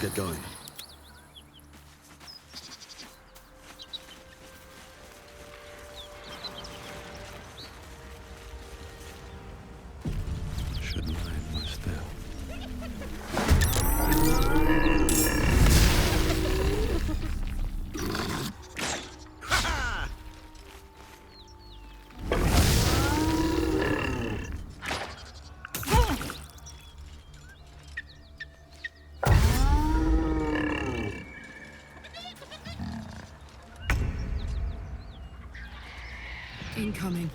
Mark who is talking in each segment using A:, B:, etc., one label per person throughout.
A: get going. Should mind my step.
B: Incoming.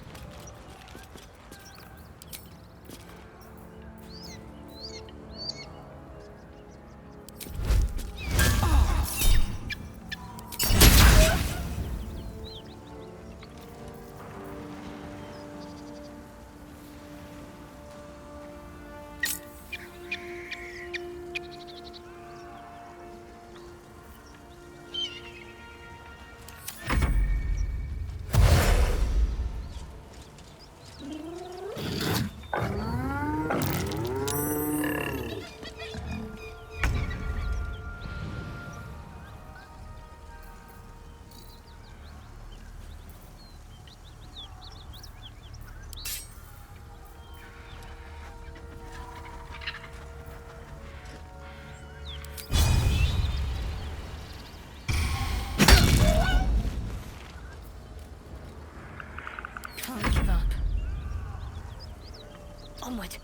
B: Can't give up. Onward.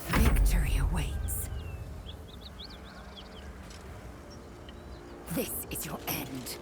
B: Victory awaits. This is your end.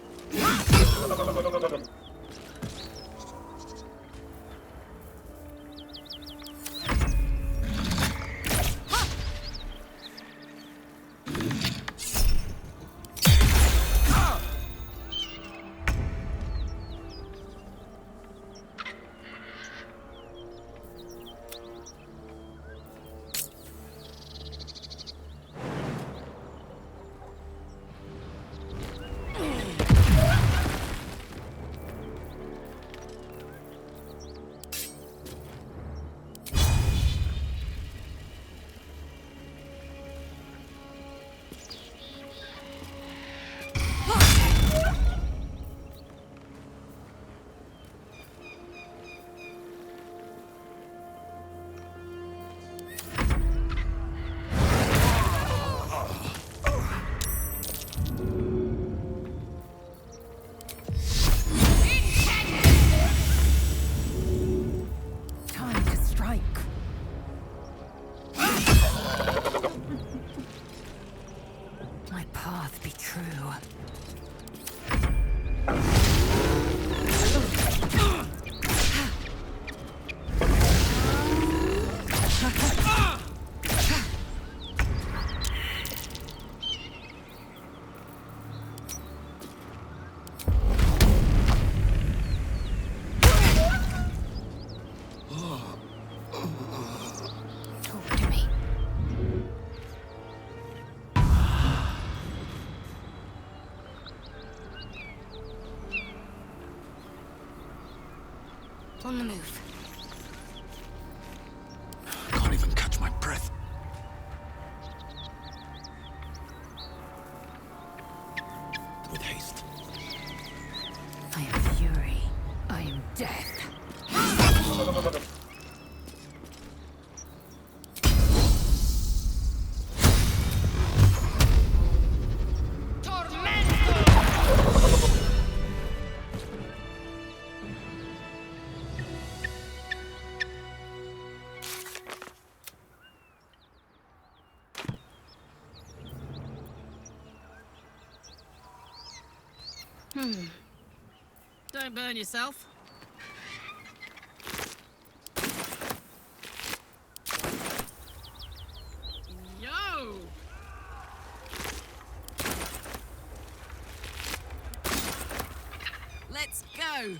B: On the move.
A: Can't even catch my breath. With haste.
B: I am fury. I am death.
C: Don't burn yourself. Yo! Let's go!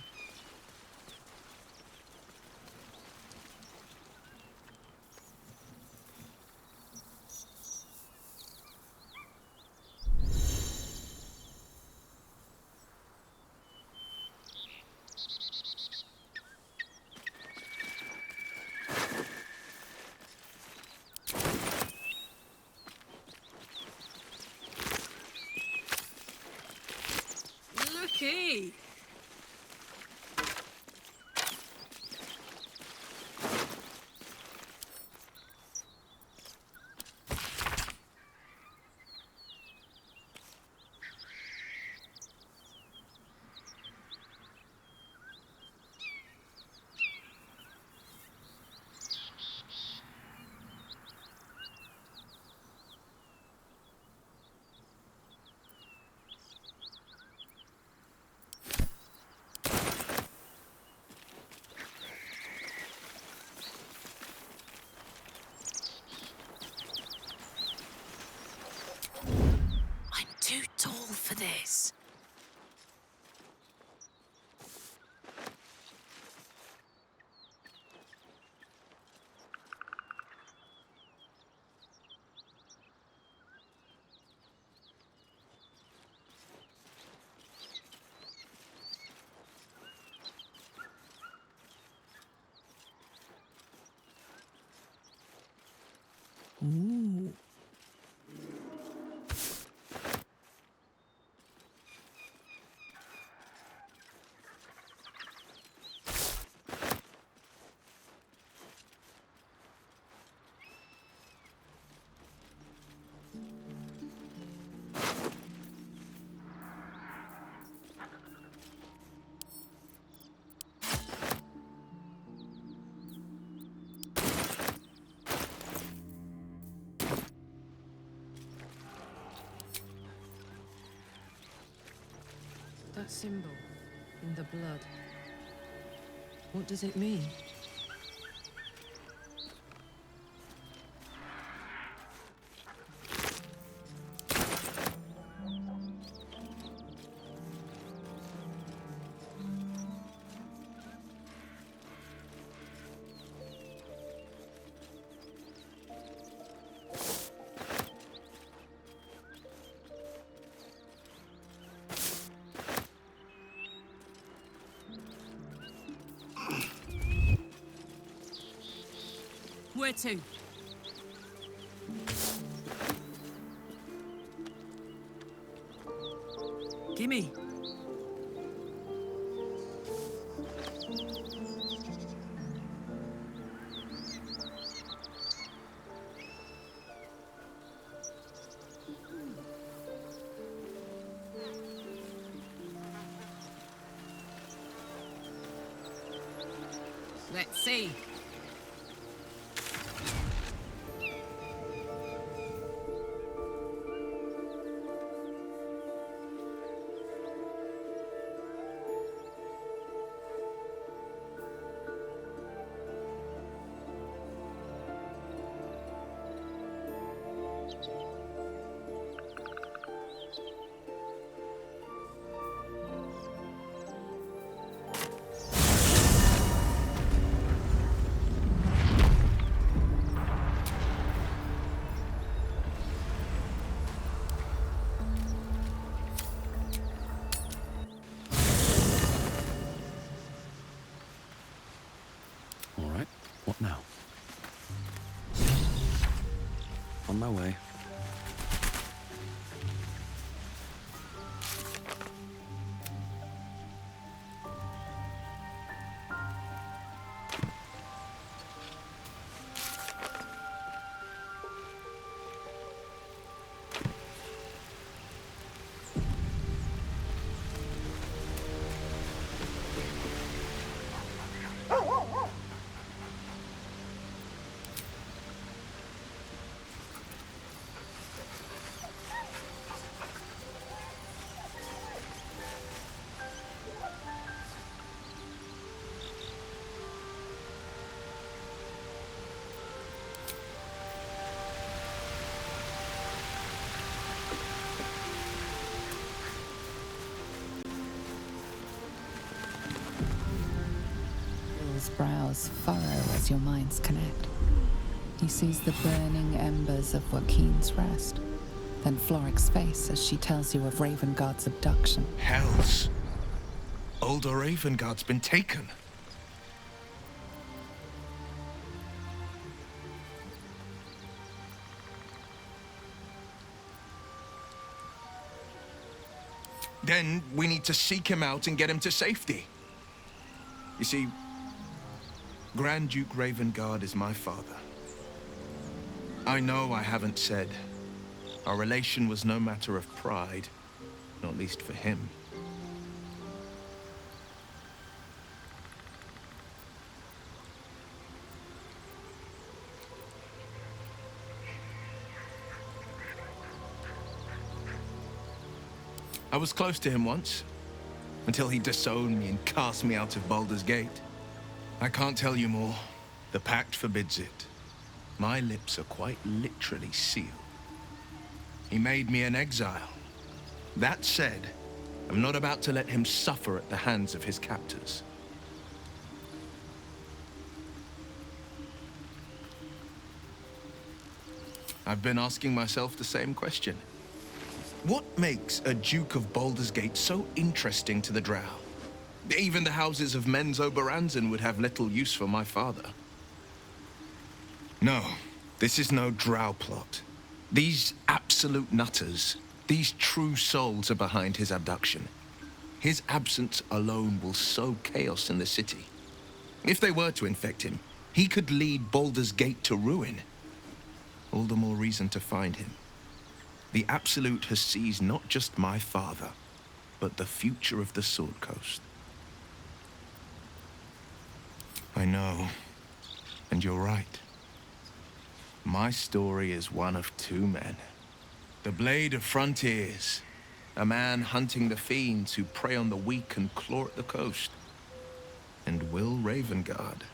B: this? Ooh.
D: That symbol in the blood. What does it mean?
C: Where to? Gimme. Let's see.
A: All right, what now? On my way.
B: Bill's brows furrow as your minds connect. He sees the burning embers of Joaquin's rest, then Floric's face as she tells you of Ravengard's abduction.
E: Hells! Older Ravengard's been taken. Then we need to seek him out and get him to safety. You see, Grand Duke Ravengard is my father. I know I haven't said. Our relation was no matter of pride, not least for him. I was close to him once, until he disowned me and cast me out of Baldur's Gate. I can't tell you more. The pact forbids it. My lips are quite literally sealed. He made me an exile, That said, I'm not about to let him suffer at the hands of his captors. I've been asking myself the same question. What makes a Duke of Baldur's Gate so interesting to the Drow? Even the houses of Menzo Baranzan would have little use for my father. No, this is no Drow plot. These absolute nutters, these true souls are behind his abduction. His absence alone will sow chaos in the city. If they were to infect him, he could lead Baldur's Gate to ruin. All the more reason to find him. The Absolute has seized not just my father, but the future of the Sword Coast. I know, and you're right. My story is one of two men. The Blade of Frontiers, a man hunting the fiends who prey on the weak and claw at the coast. And Will Ravengard,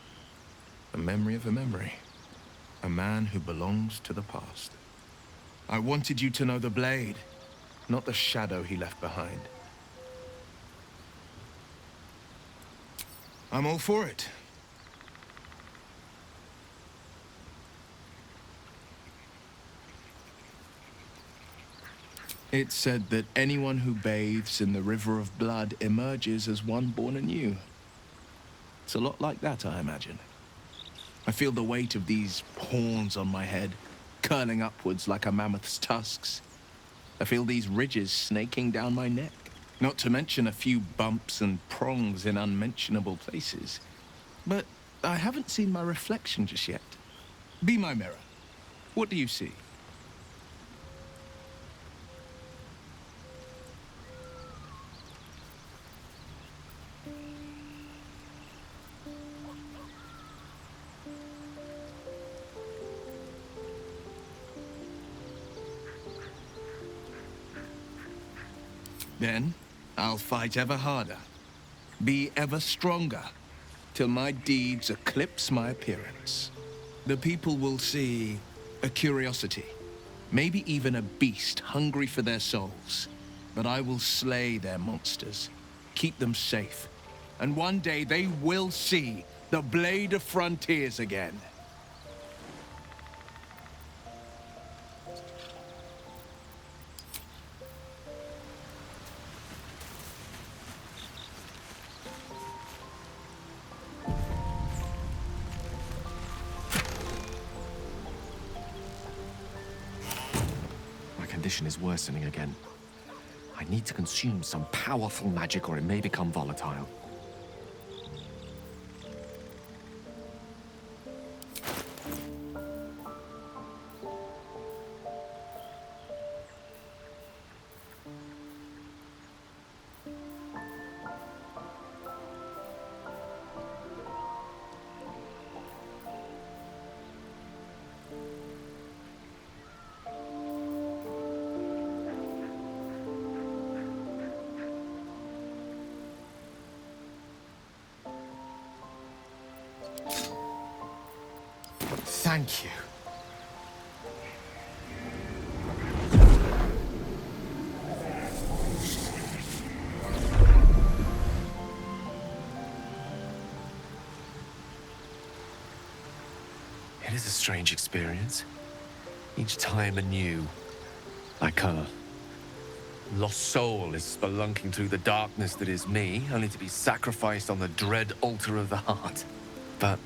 E: the memory of a memory. A man who belongs to the past. I wanted you to know the Blade, not the shadow he left behind. I'm all for it. It's said that anyone who bathes in the river of blood emerges as one born anew. It's a lot like that, I imagine. I feel the weight of these horns on my head, curling upwards like a mammoth's tusks. I feel these ridges snaking down my neck, not to mention a few bumps and prongs in unmentionable places. But I haven't seen my reflection just yet. Be my mirror. What do you see? Then, I'll fight ever harder, be ever stronger, till my deeds eclipse my appearance. The people will see a curiosity, maybe even a beast hungry for their souls. But I will slay their monsters, keep them safe, and one day they will see the Blade of Frontiers again.
F: Condition is worsening again. I need to consume some powerful magic or it may become volatile. Thank you. It is a strange experience. Each time anew. Like a lost soul is spelunking through the darkness that is me, only to be sacrificed on the dread altar of the heart. But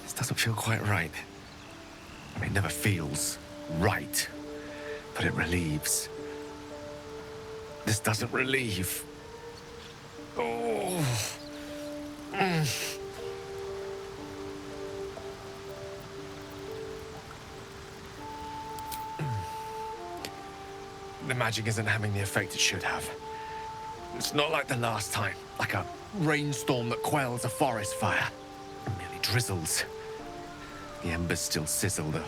F: this doesn't feel quite right. I mean, it never feels right, but it relieves. This doesn't relieve. Oh. The magic isn't having the effect it should have. It's not like the last time, like a rainstorm that quells a forest fire. It merely drizzles. The embers still sizzle, the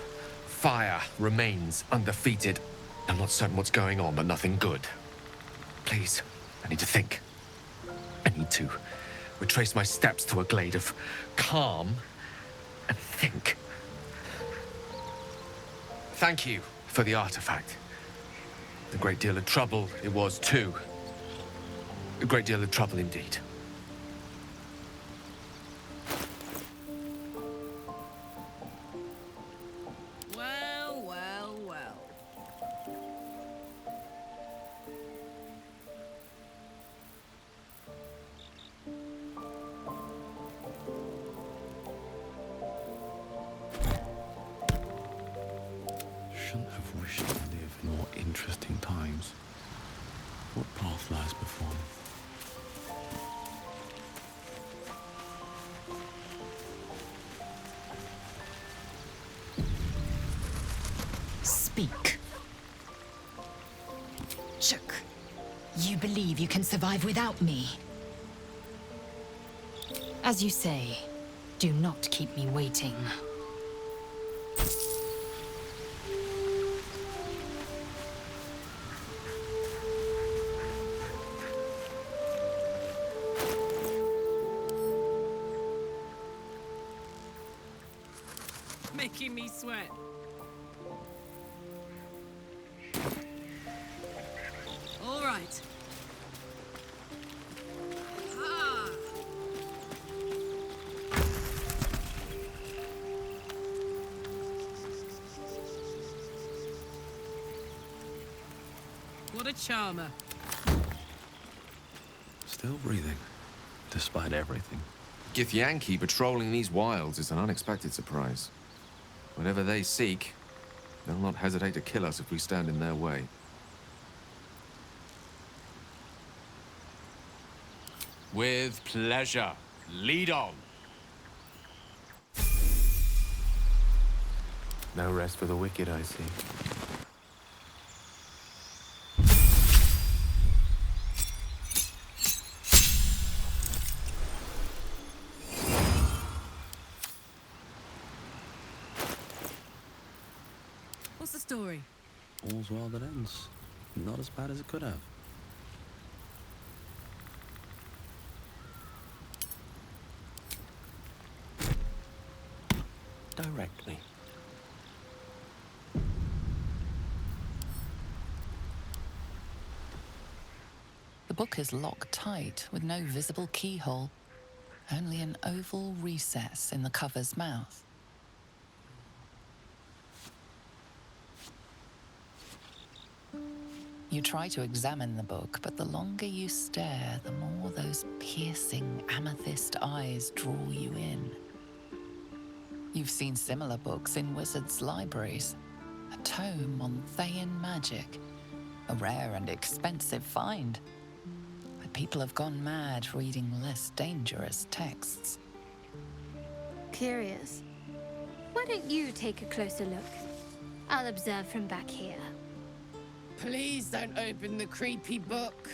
F: fire remains undefeated. I'm not certain what's going on, but nothing good. Please, I need to think. I need to retrace my steps to a glade of calm and think. Thank you for the artifact. A great deal of trouble it was, too. A great deal of trouble indeed.
C: Well, well, well.
A: Shouldn't have wished to live in more interesting times. What path lies before me?
G: Speak. Shook, you believe you can survive without me? As you say, do not keep me waiting.
C: Making me sweat. All right. Ah. What a charmer.
A: Still breathing, despite everything.
F: Githyanki patrolling these wilds is an unexpected surprise. Whenever they seek, they'll not hesitate to kill us if we stand in their way. With pleasure. Lead on. No rest for the wicked, I see.
C: What's the story?
A: All's well that ends. Not as bad as it could have. Directly.
B: The book is locked tight with no visible keyhole, only an oval recess in the cover's mouth. You try to examine the book, but the longer you stare, the more those piercing amethyst eyes draw you in. You've seen similar books in wizards' libraries. A tome on Thayan magic, a rare and expensive find. But people have gone mad reading less dangerous texts.
H: Curious. Why don't you take a closer look? I'll observe from back here.
D: Please don't open the creepy book.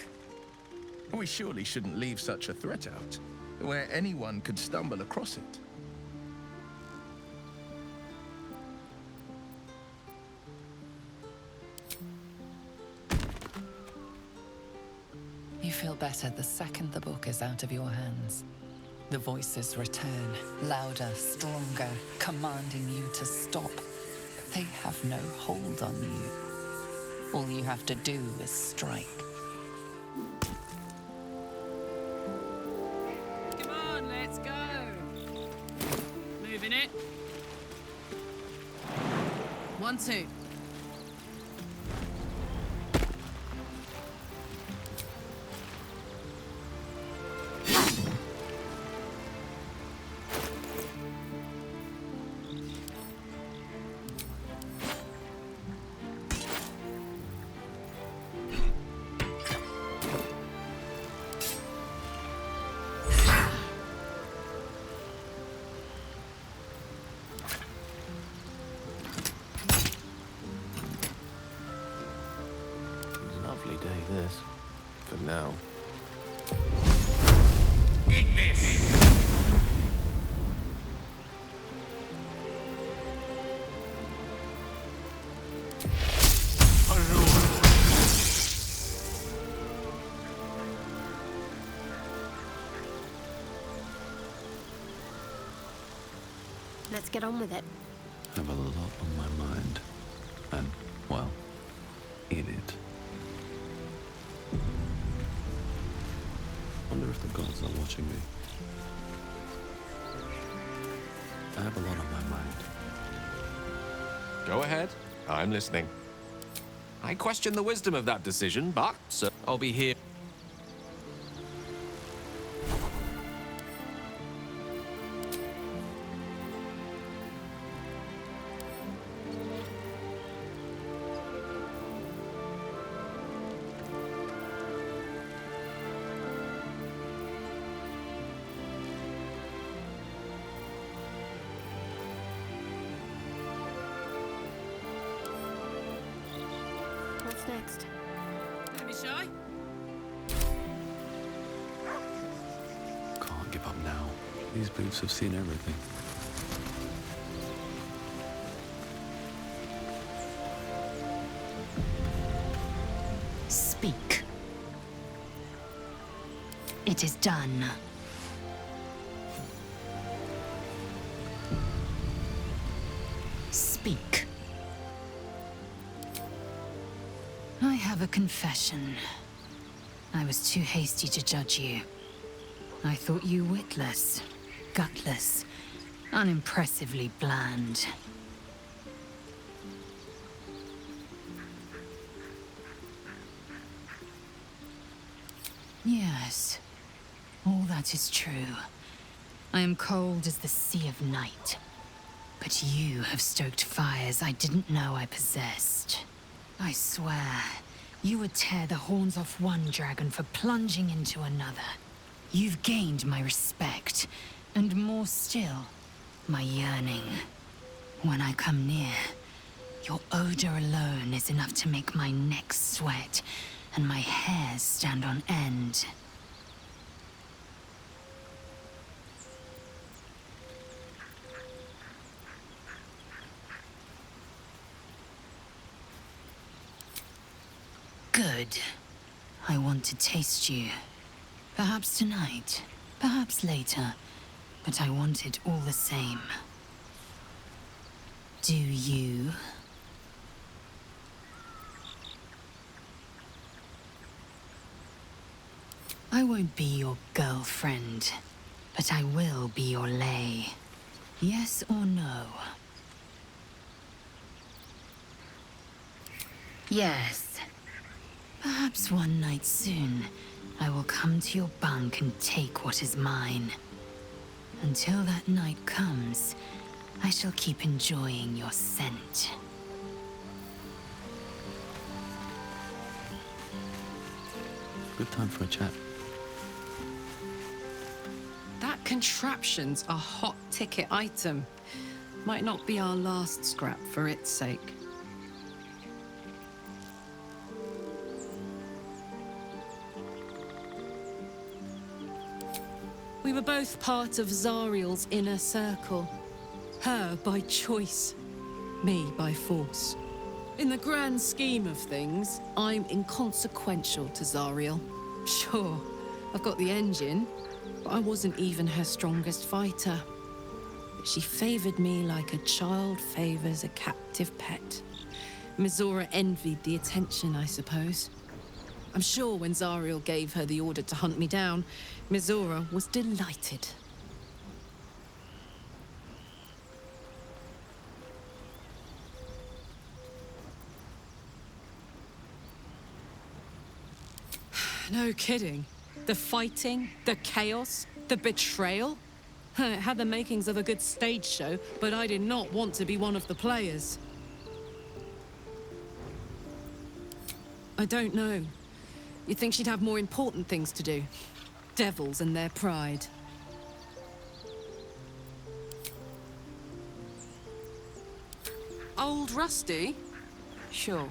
E: We surely shouldn't leave such a threat out, where anyone could stumble across it.
B: You feel better the second the book is out of your hands. The voices return, louder, stronger, commanding you to stop. But they have no hold on you. All you have to do is strike.
C: Come on, let's go. Moving it. 1, 2.
F: Lovely day, this. For now.
H: Let's get on with it.
A: I have a lot on my mind. And, well, in it. gods are watching me. I have a lot on my mind.
F: Go ahead. I'm listening. I question the wisdom of that decision, but I'll be here.
H: What's next?
C: Don't be shy.
A: Can't give up now. These boots have seen everything.
G: Speak. It is done. Speak. I have a confession. I was too hasty to judge you. I thought you witless, gutless, unimpressively bland. Yes, all that is true. I am cold as the sea of night. But you have stoked fires I didn't know I possessed. I swear, you would tear the horns off one dragon for plunging into another. You've gained my respect, and more still, my yearning. When I come near, your odor alone is enough to make my neck sweat and my hair stand on end. Good. I want to taste you. Perhaps tonight, perhaps later, but I want it all the same. Do you? I won't be your girlfriend, but I will be your lay. Yes or no? Yes. Perhaps one night soon, I will come to your bunk and take what is mine. Until that night comes, I shall keep enjoying your scent.
A: Good time for a chat.
D: That contraption's a hot ticket item. Might not be our last scrap for its sake. We were both part of Zariel's inner circle. Her by choice, me by force. In the grand scheme of things, I'm inconsequential to Zariel. Sure, I've got the engine, but I wasn't even her strongest fighter. She favored me like a child favors a captive pet. Mizora envied the attention, I suppose. I'm sure when Zariel gave her the order to hunt me down, Mizora was delighted. No kidding. The fighting, the chaos, the betrayal. It had the makings of a good stage show, but I did not want to be one of the players. I don't know. You'd think she'd have more important things to do. Devils and their pride. Old Rusty? Sure.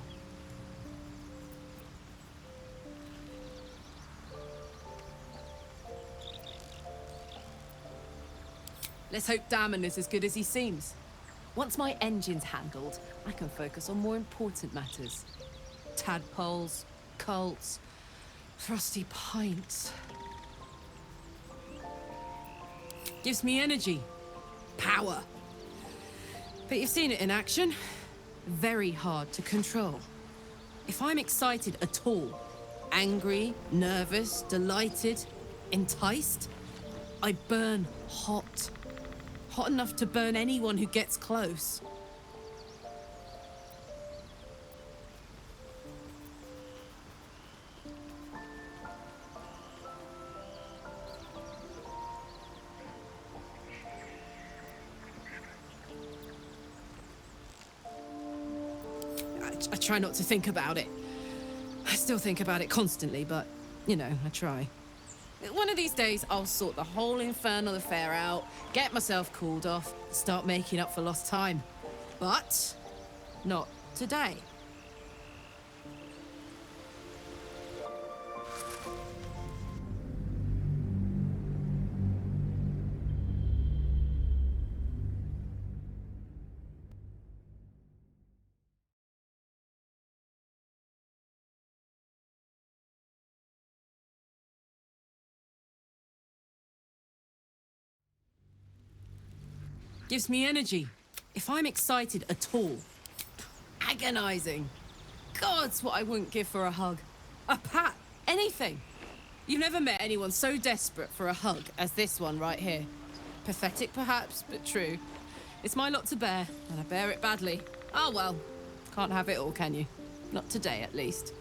D: Let's hope Damon is as good as he seems. Once my engine's handled, I can focus on more important matters. Tadpoles, cults, frosty pints. Gives me energy, power. But you've seen it in action. Very hard to control. If I'm excited at all, angry, nervous, delighted, Enticed? I burn hot. Hot enough to burn anyone who gets close. I try not to think about it. I still think about it constantly, but, you know, I try. One of these days, I'll sort the whole infernal affair out, get myself cooled off, start making up for lost time. But not today. Gives me energy. If I'm excited at all. Agonizing. God's what I wouldn't give for a hug. A pat. Anything. You've never met anyone so desperate for a hug as this one right here. Pathetic perhaps, but true. It's my lot to bear, and I bear it badly. Oh well. Can't have it all, can you? Not today, at least.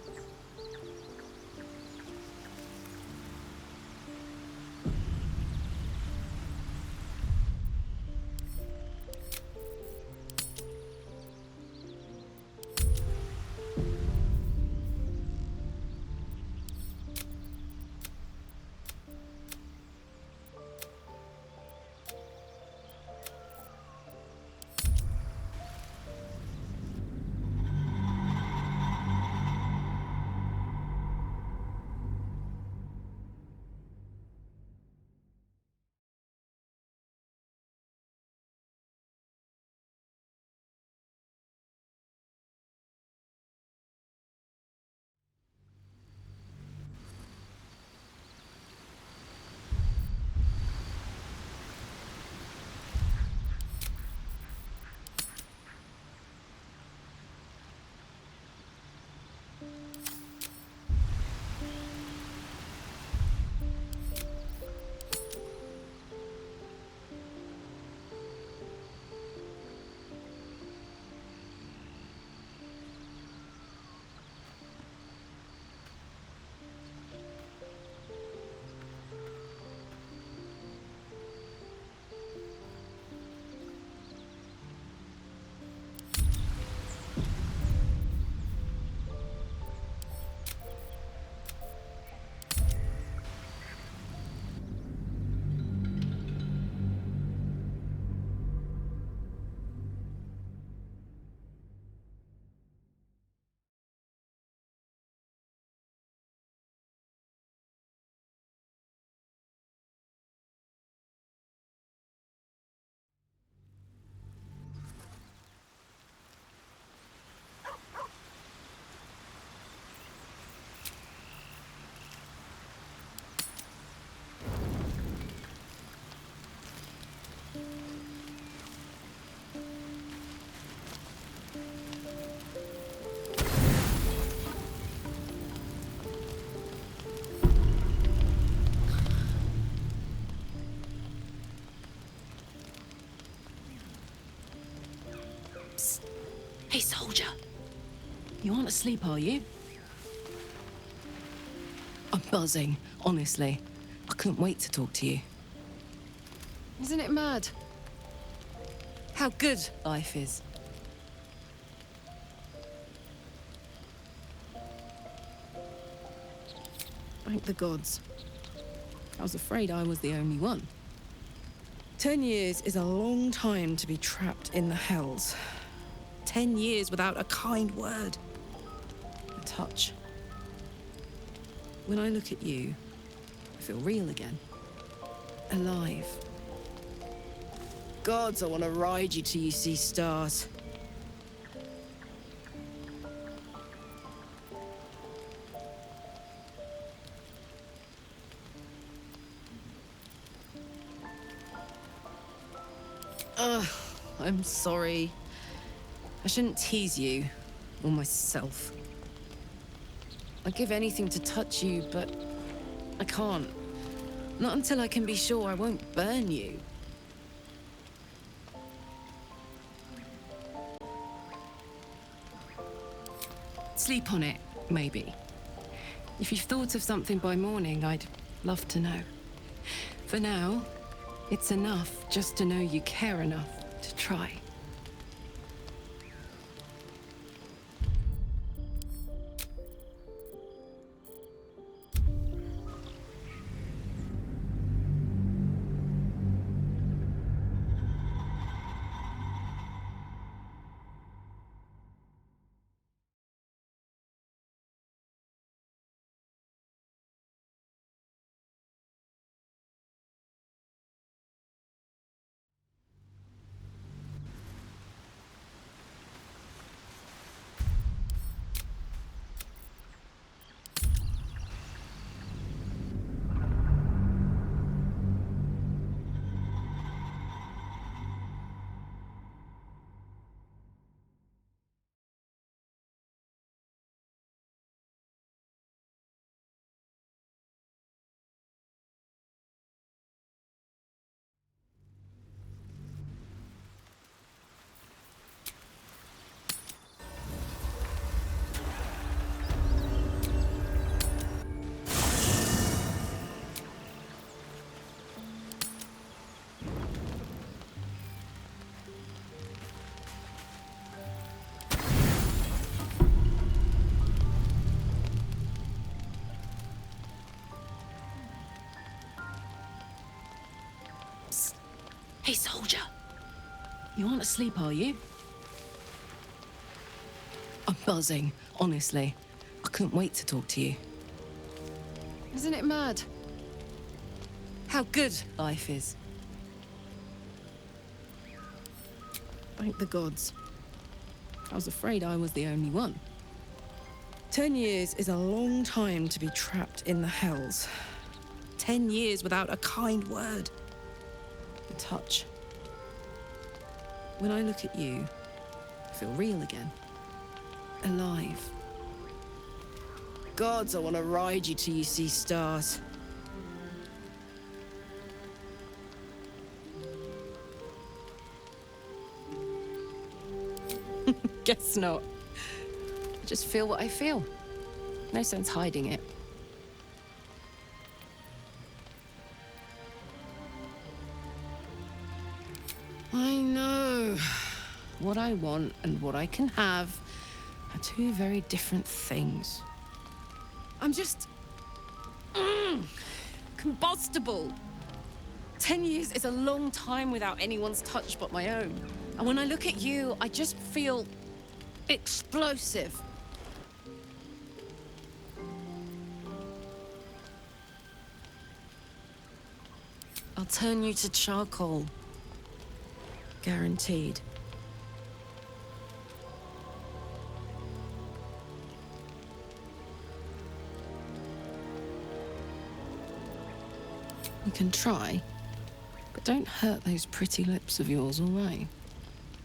D: Hey, soldier. You aren't asleep, are you? I'm buzzing, honestly. I couldn't wait to talk to you. Isn't it mad? How good life is. Thank the gods. I was afraid I was the only one. 10 years is a long time to be trapped in the hells. 10 years without a kind word. A touch. When I look at you, I feel real again. Alive. Gods, I want to ride you till you see stars. I'm sorry. I shouldn't tease you, or myself. I'd give anything to touch you, but I can't. Not until I can be sure I won't burn you. Sleep on it, maybe. If you've thought of something by morning, I'd love to know. For now, it's enough just to know you care enough to try. Hey, soldier. You aren't asleep, are you? I'm buzzing, honestly. I couldn't wait to talk to you. Isn't it mad? How good life is. Thank the gods. I was afraid I was the only one. 10 years is a long time to be trapped in the hells. 10 years without a kind word. A touch. When I look at you, I feel real again. Alive. Gods, I want to ride you till you see stars. Guess not. I just feel what I feel. No sense hiding it. I know. What I want and what I can have are two very different things. I'm just... combustible. 10 years is a long time without anyone's touch but my own. And when I look at you, I just feel... explosive. I'll turn you to charcoal. Guaranteed. You can try, but don't hurt those pretty lips of yours, all right?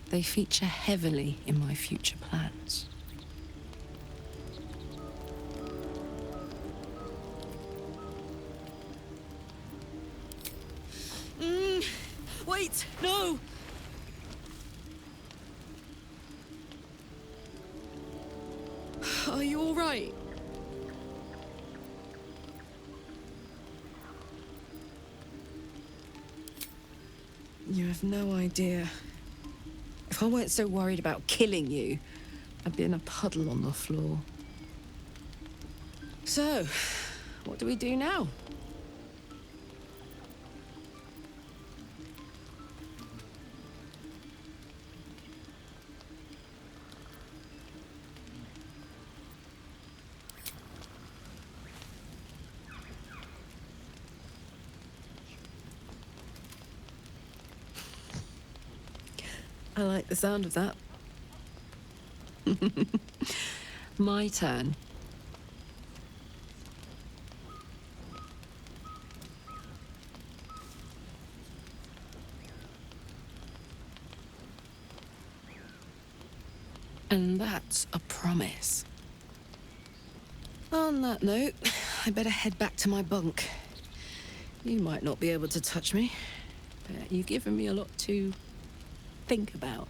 D: They feature heavily in my future plans. Wait, no! Are you all right? You have no idea. If I weren't so worried about killing you, I'd be in a puddle on the floor. So, what do we do now? I like the sound of that. My turn. And that's a promise. On that note, I better head back to my bunk. You might not be able to touch me, but you've given me a lot to think about.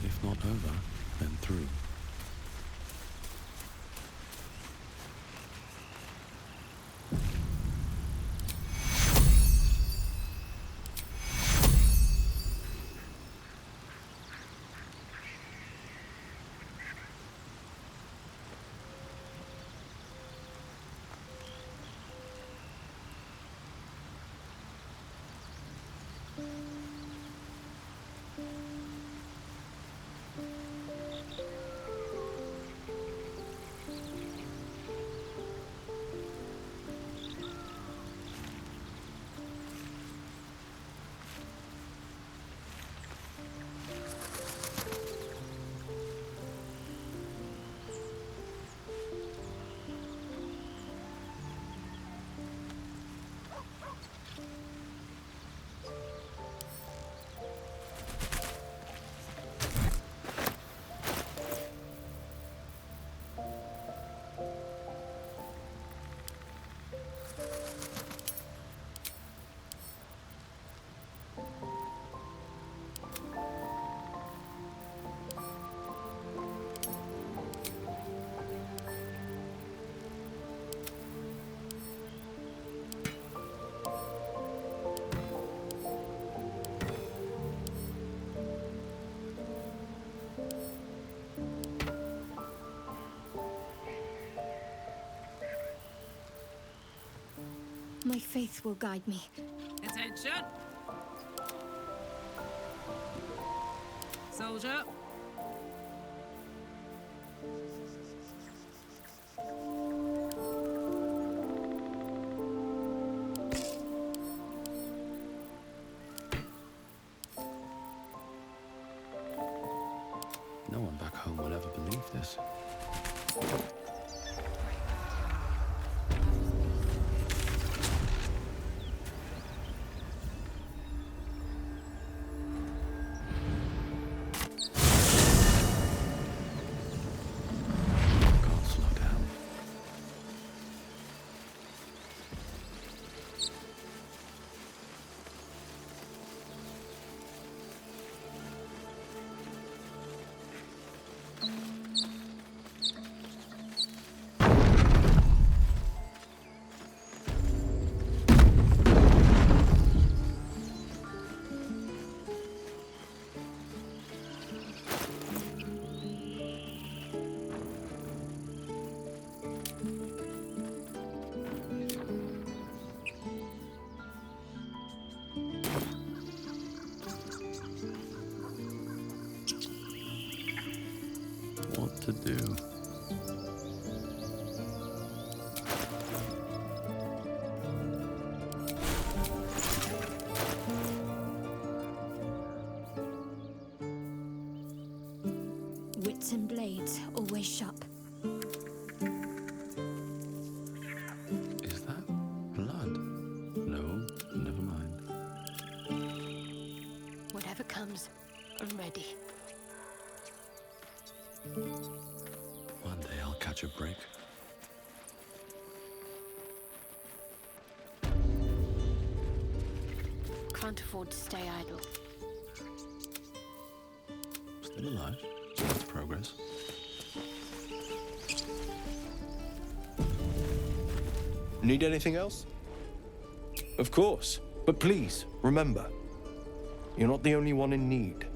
A: If not over, then through.
H: My faith will guide me.
C: Attention! Soldier!
A: No one back home will ever believe this. Can't slow down. What to do?
H: Wits and blades, always sharp.
A: Is that blood? No, never mind.
H: Whatever comes, I'm ready.
A: One day I'll catch a break.
H: Can't afford to stay idle.
A: Still alive. That's progress.
I: Need anything else? Of course. But please, remember, you're not the only one in need.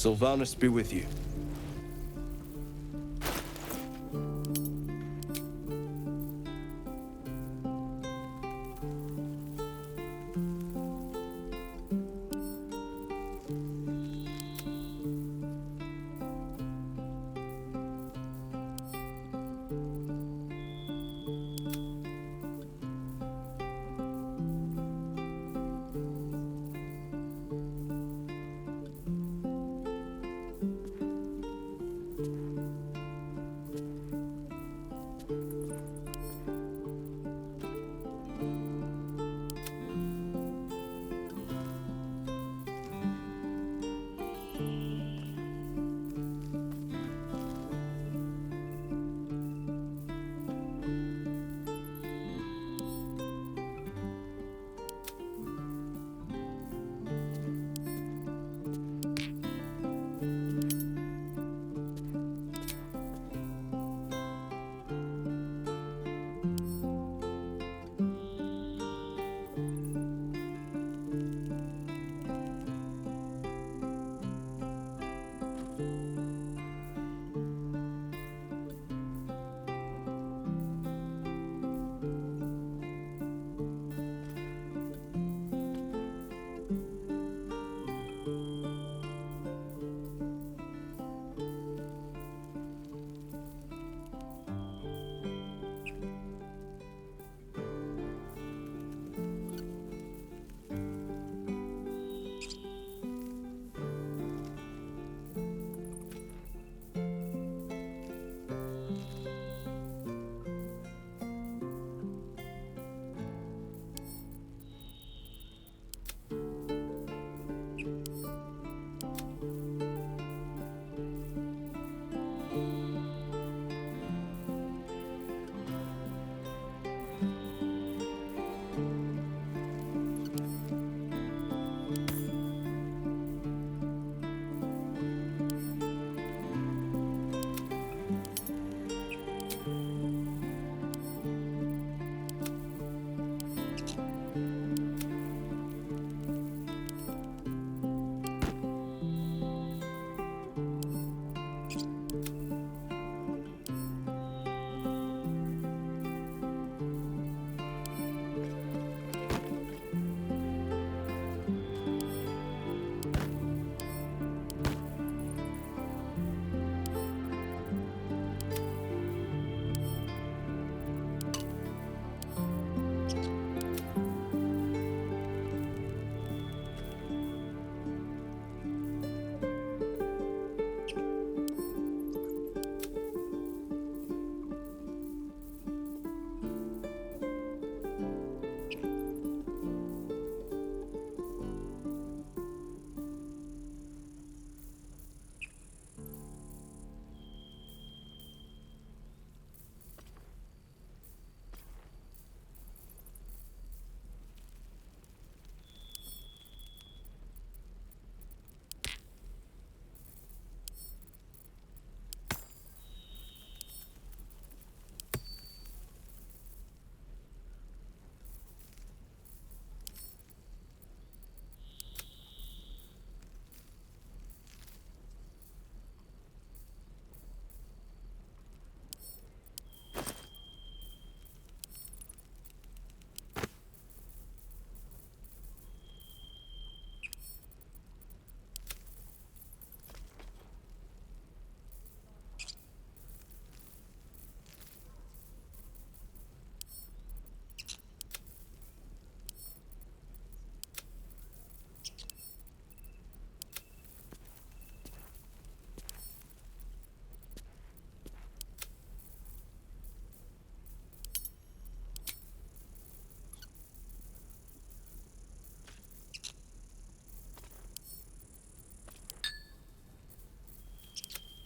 I: Sylvanus be with you.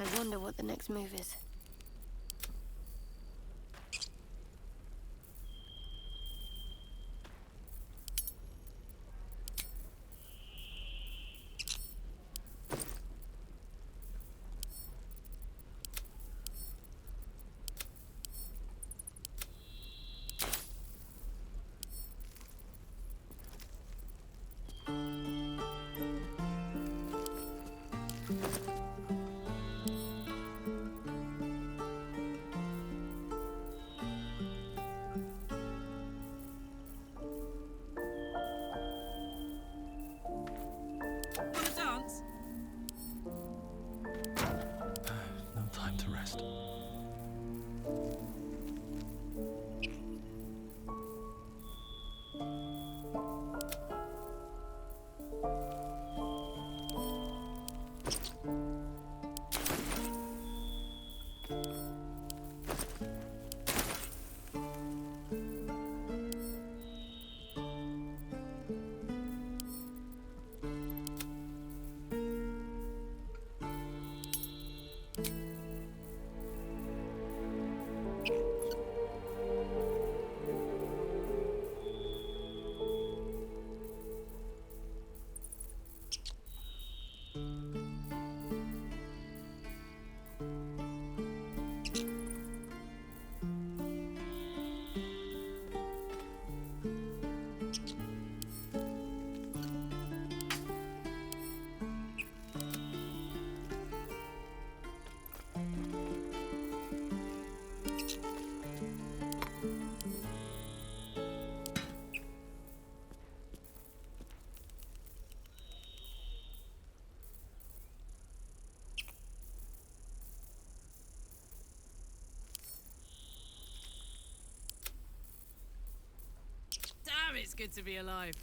J: I wonder what the next move is.
C: Damn, it's good to be alive.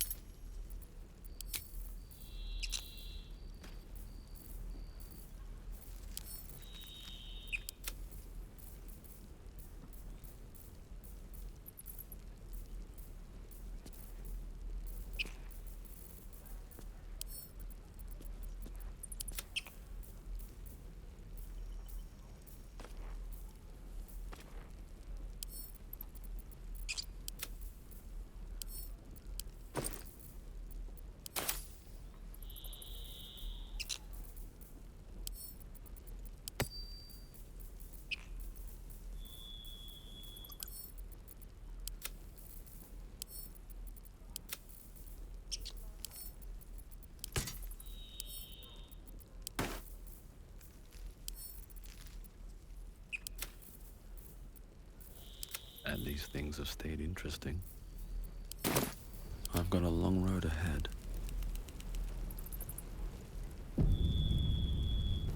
A: And these things have stayed interesting. I've got a long road ahead.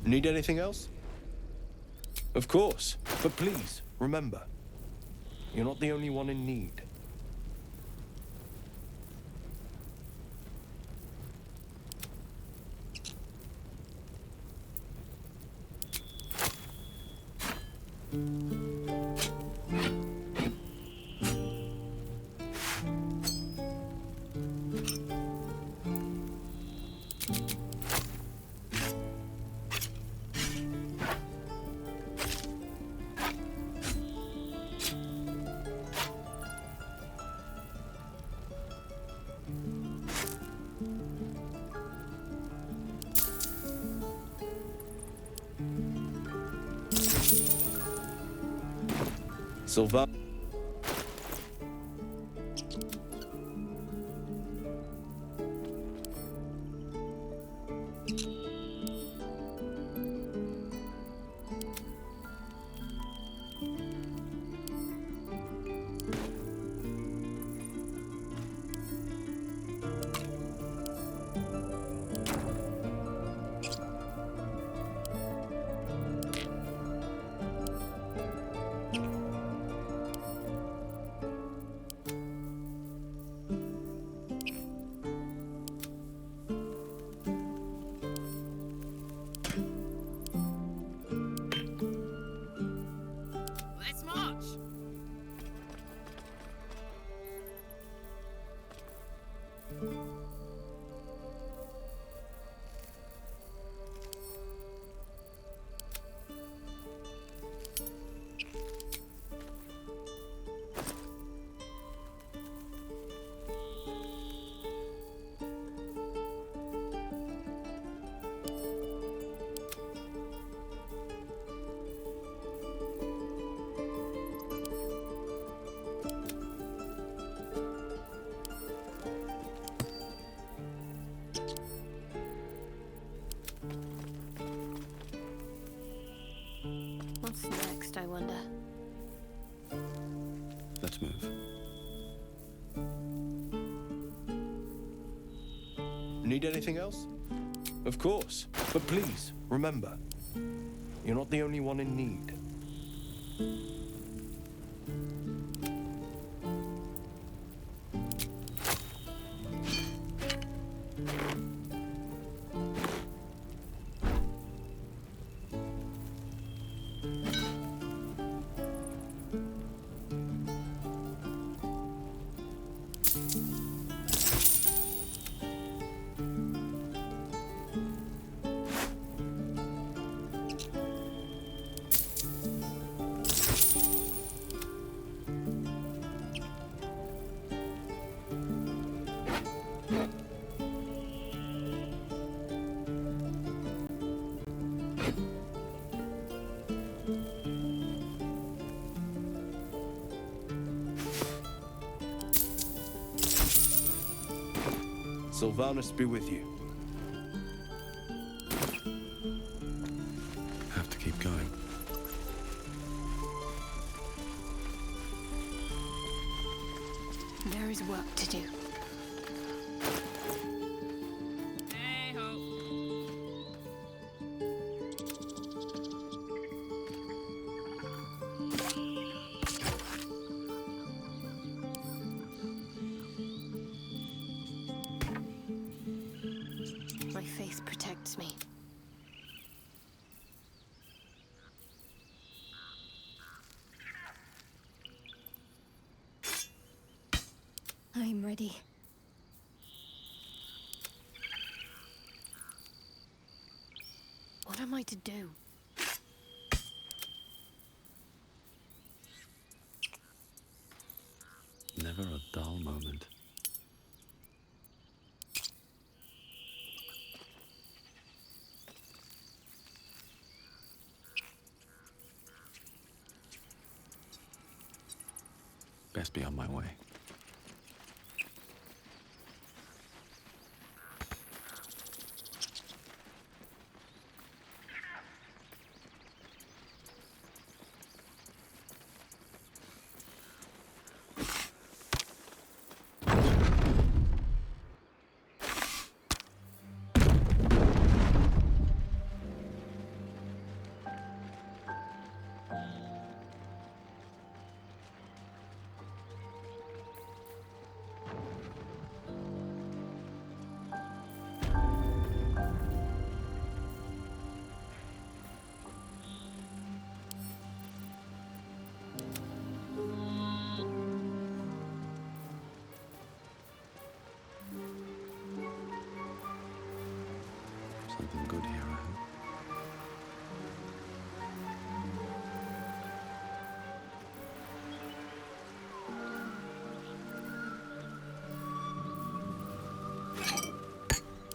I: Need anything else? Of course. But please, remember, you're not the only one in need. Sylvain.
C: Let's march.
J: What's next, I wonder?
A: Let's move.
I: Need anything else? Of course. But please, remember, you're not the only one in need. Sylvanus be with you.
A: Have to keep going.
J: There is work to do.
C: Hey ho.
J: My faith protects me. I'm ready. What am I to do?
A: Never a dull moment. Best be on my way. Something good here, I hope.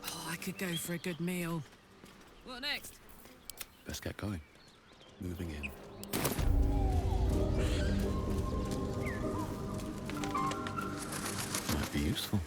C: Oh, I could go for a good meal. What next?
A: Best get going. Moving in. Might be useful.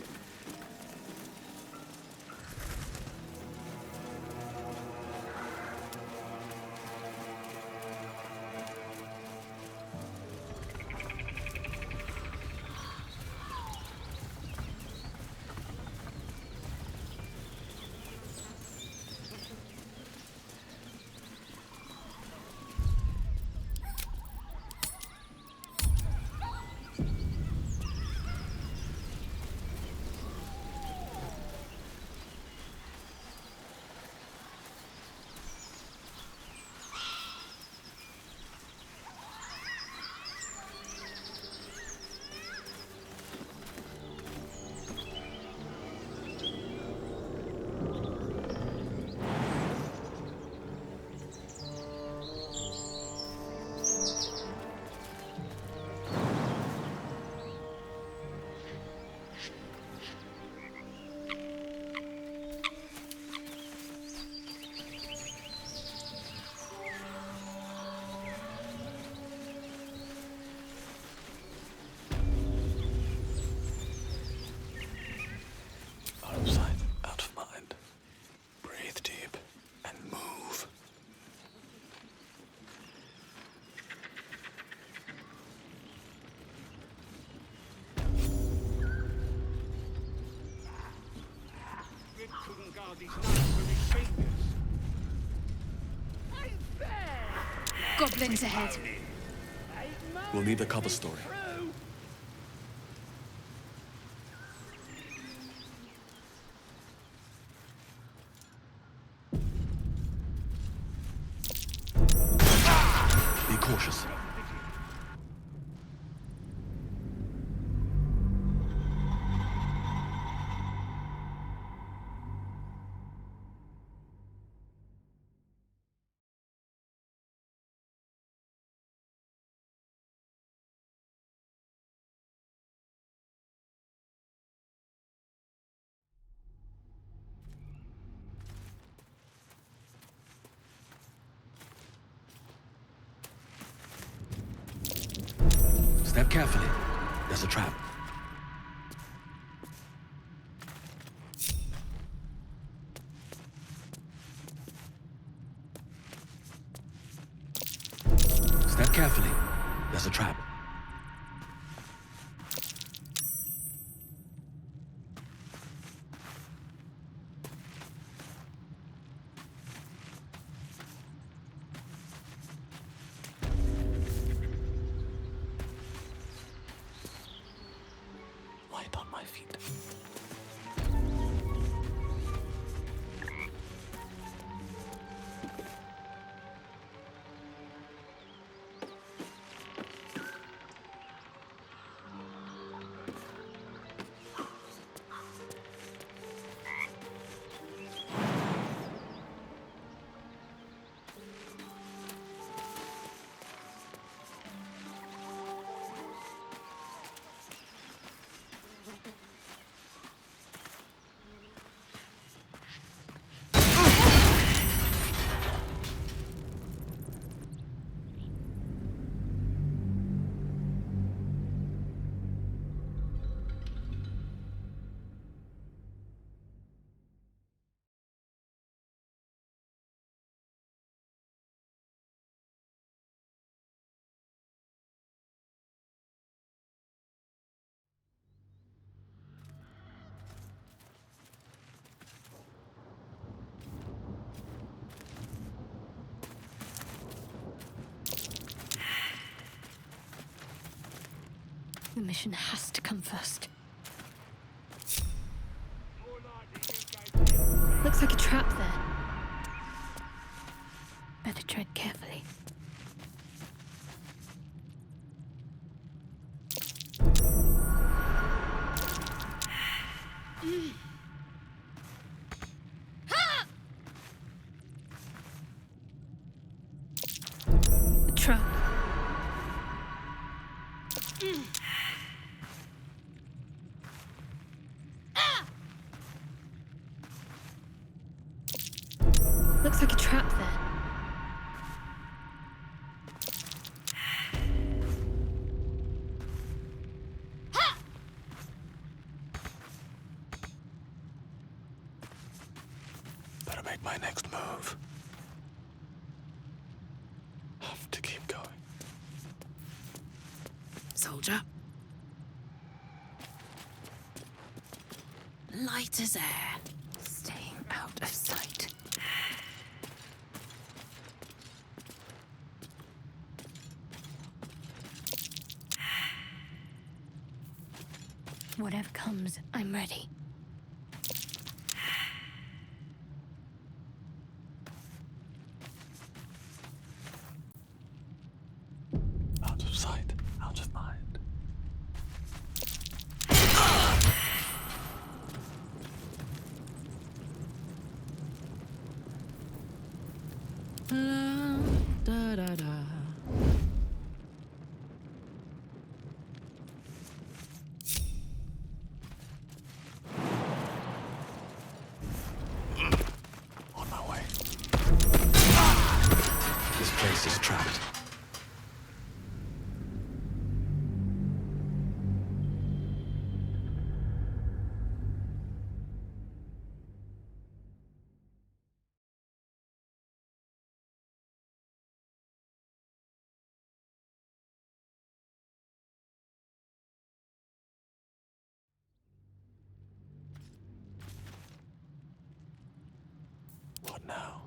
A: Out of sight, out of mind. Breathe deep and move.
G: Goblins ahead.
I: We'll need a cover story. Be cautious.
A: Step carefully. There's a trap.
F: Tread carefully. There's a trap.
A: Light on my feet.
J: The mission has to come first. Looks like a trap there. Better tread carefully. A trap. Looks like a trap there.
A: Better make my next move. Have to keep going.
D: Soldier. Light as air.
J: Staying out of sight. Whatever comes, I'm ready.
A: Out of sight, out of mind.
D: Da da da.
A: On my way. This place is trapped. What now?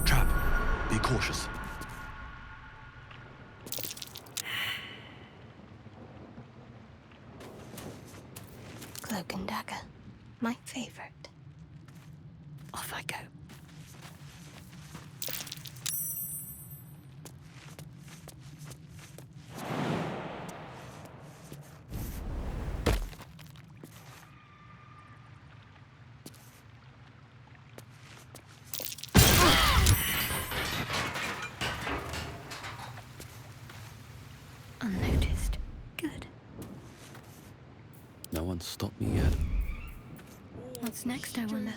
A: Trap. Be cautious.
J: Cloak and dagger. My favorite. Off I go. Unnoticed. Good.
A: No one's stopped me yet.
J: What's next, I wonder?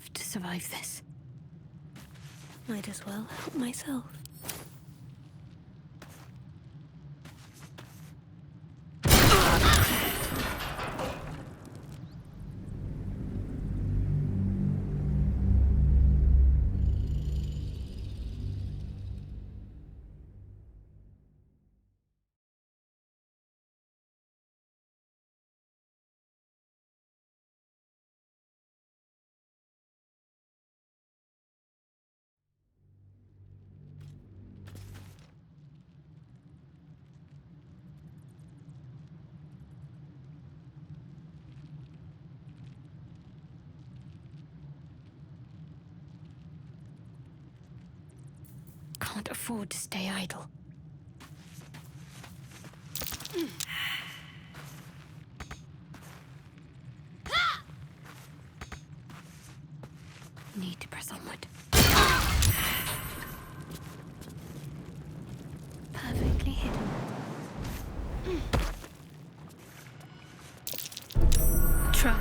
J: have to survive this. Might as well help myself. Can't afford to stay idle. Need to press onward. Perfectly hidden. Trap.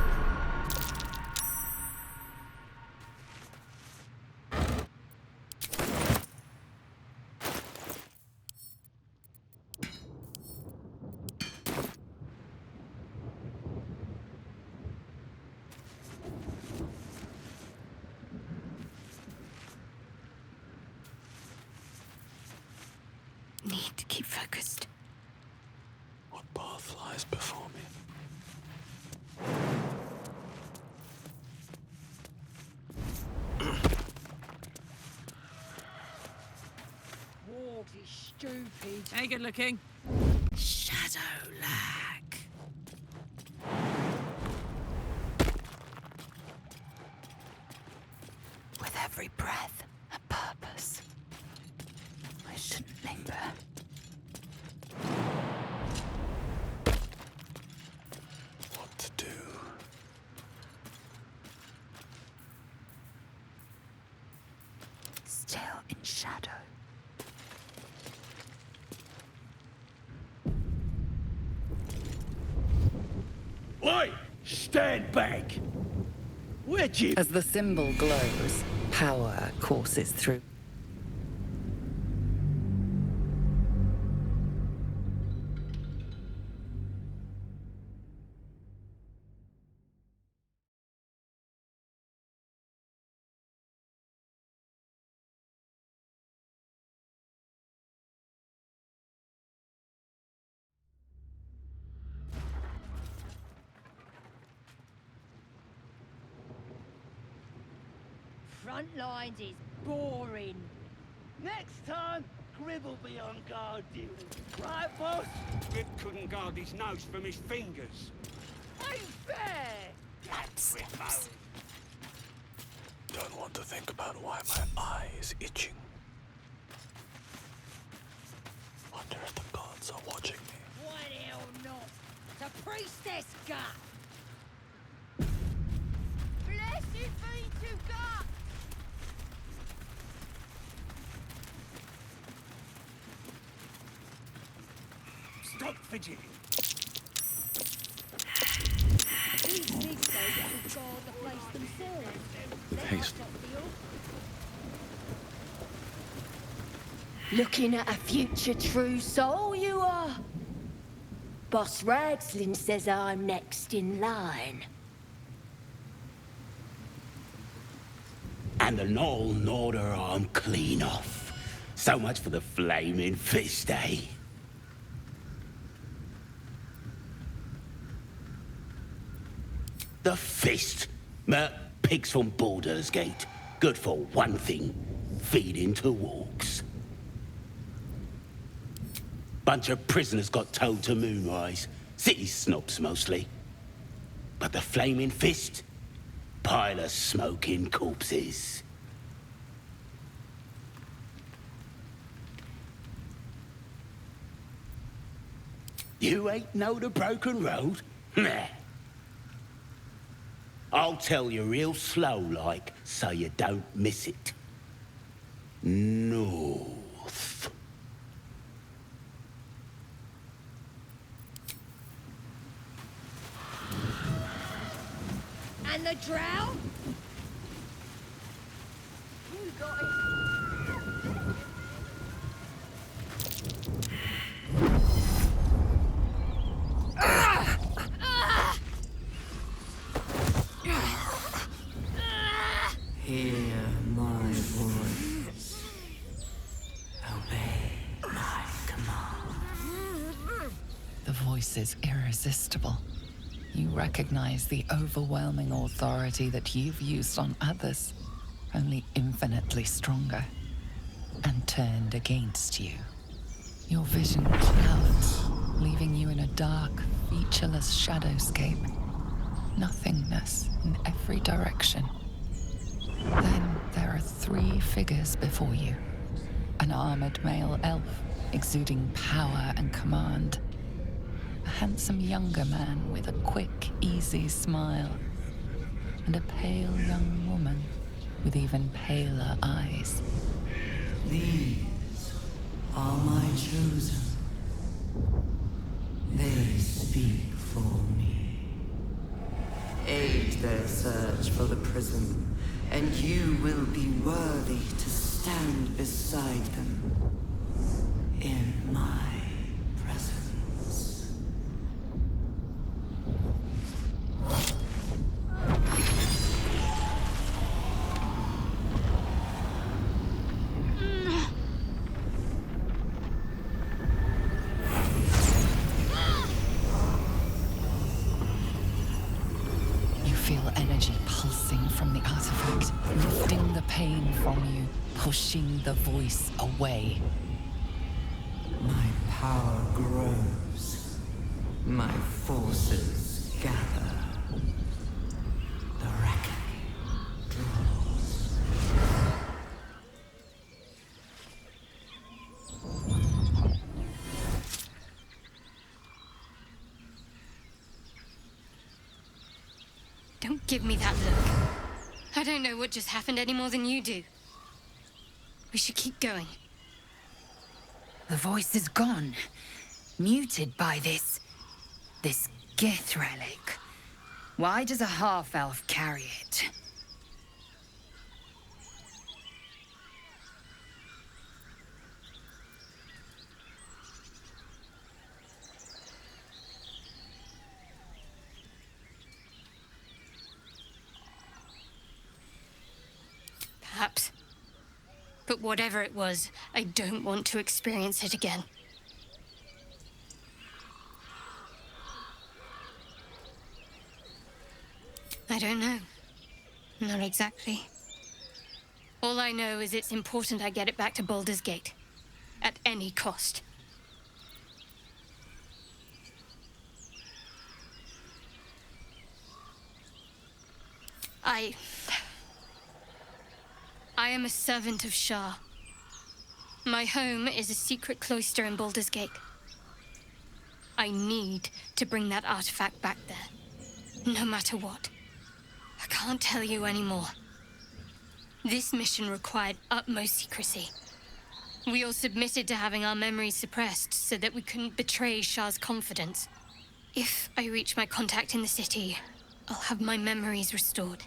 J: Need to keep focused.
A: What path lies before me?
C: Walk is stupid. Hey, good looking.
B: Shadow lag. With every breath, a purpose. I shouldn't linger.
A: What to do?
B: Still in shadow.
K: Oi! Stand back! Where'd you...
B: As the symbol glows, power courses through.
L: Front lines is boring. Next time, Grib will be on guard duty. Right, boss?
K: Grib couldn't guard his nose from his fingers.
L: Ain't fair!
A: Don't want to think about why my eye is itching. Wonder if the gods are watching me.
L: Why the hell not? The priestess gut! Blessed be to gut!
K: Stop fidgeting.
L: These big folk will guard the place themselves.
A: With haste.
M: Looking at a future true soul, you are. Boss Ragslin says I'm next in line.
K: And the Knoll gnawed her arm clean off. So much for the flaming fist, eh? The fist? Pigs from Baldur's Gate. Good for one thing. Feeding to walks. Bunch of prisoners got towed to Moonrise. City snobs mostly. But the flaming fist? Pile of smoking corpses. You ain't know the broken road? Nah. I'll tell you real slow like, so you don't miss it. North.
L: And the drow?
B: voice is irresistible. You recognize the overwhelming authority that you've used on others, only infinitely stronger, and turned against you. Your vision clouds, leaving you in a dark, featureless shadowscape. Nothingness in every direction. Then there are 3 figures before you. An armored male elf, exuding power and command. A handsome younger man with a quick, easy smile. And a pale young woman with even paler eyes.
N: These are my chosen. They speak for me. Aid their search for the prison, and you will be worthy to stand beside them in my presence.
B: You feel energy pulsing from the artifact, lifting the pain from you, pushing the voice away.
N: My power grows. My forces gather. The reckoning draws.
H: Don't give me that look. I don't know what just happened any more than you do. We should keep going.
G: The voice is gone. Muted by this Gith relic. Why does a half-elf carry it?
H: Perhaps. But whatever it was, I don't want to experience it again. I don't know. Not exactly. All I know is it's important I get it back to Baldur's Gate. At any cost. I am a servant of Shah. My home is a secret cloister in Baldur's Gate. I need to bring that artifact back there, no matter what. I can't tell you anymore. This mission required utmost secrecy. We all submitted to having our memories suppressed so that we couldn't betray Shah's confidence. If I reach my contact in the city, I'll have my memories restored.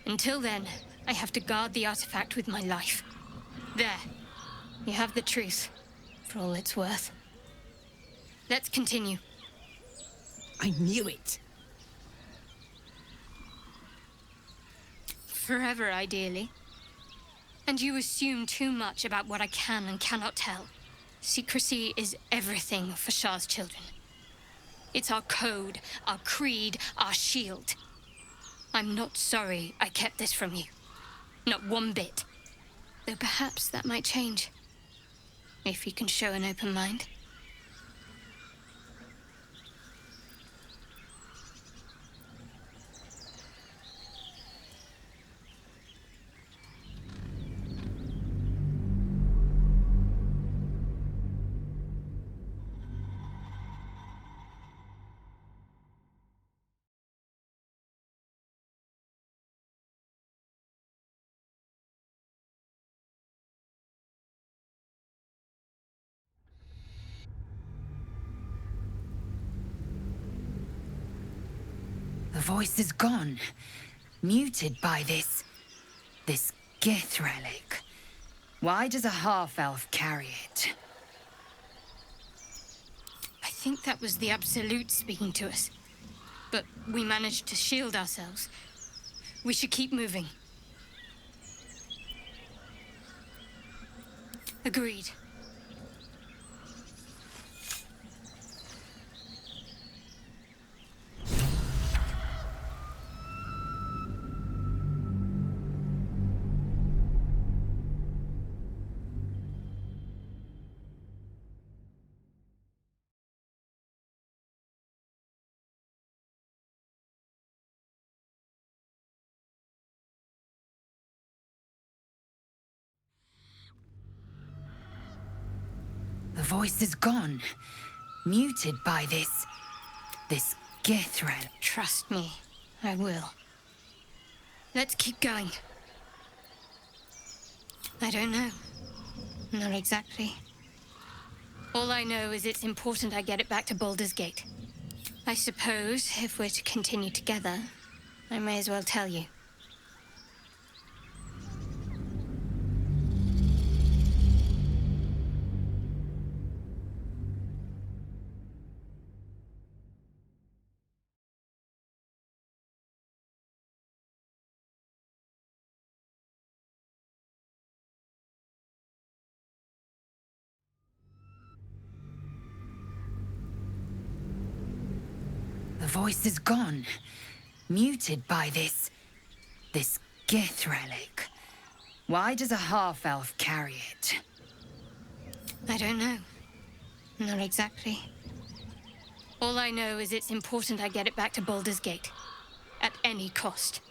H: Until then, I have to guard the artifact with my life. There. You have the truth, for all it's worth. Let's continue.
D: I knew it.
H: Forever, ideally. And you assume too much about what I can and cannot tell. Secrecy is everything for Shah's children. It's our code, our creed, our shield. I'm not sorry I kept this from you. Not one bit. Though perhaps that might change. If you can show an open mind.
G: The voice is gone. Muted by this Gith relic. Why does a half-elf carry it?
H: I think that was the Absolute speaking to us. But we managed to shield ourselves. We should keep moving. Agreed.
B: voice is gone, muted by this Githrel.
H: Trust me, I will. Let's keep going. I don't know. Not exactly. All I know is it's important I get it back to Baldur's Gate. I suppose if we're to continue together, I may as well tell you.
B: The voice is gone, muted by this Githrelic. Why does a half-elf carry it?
H: I don't know. Not exactly. All I know is it's important I get it back to Baldur's Gate. At any cost.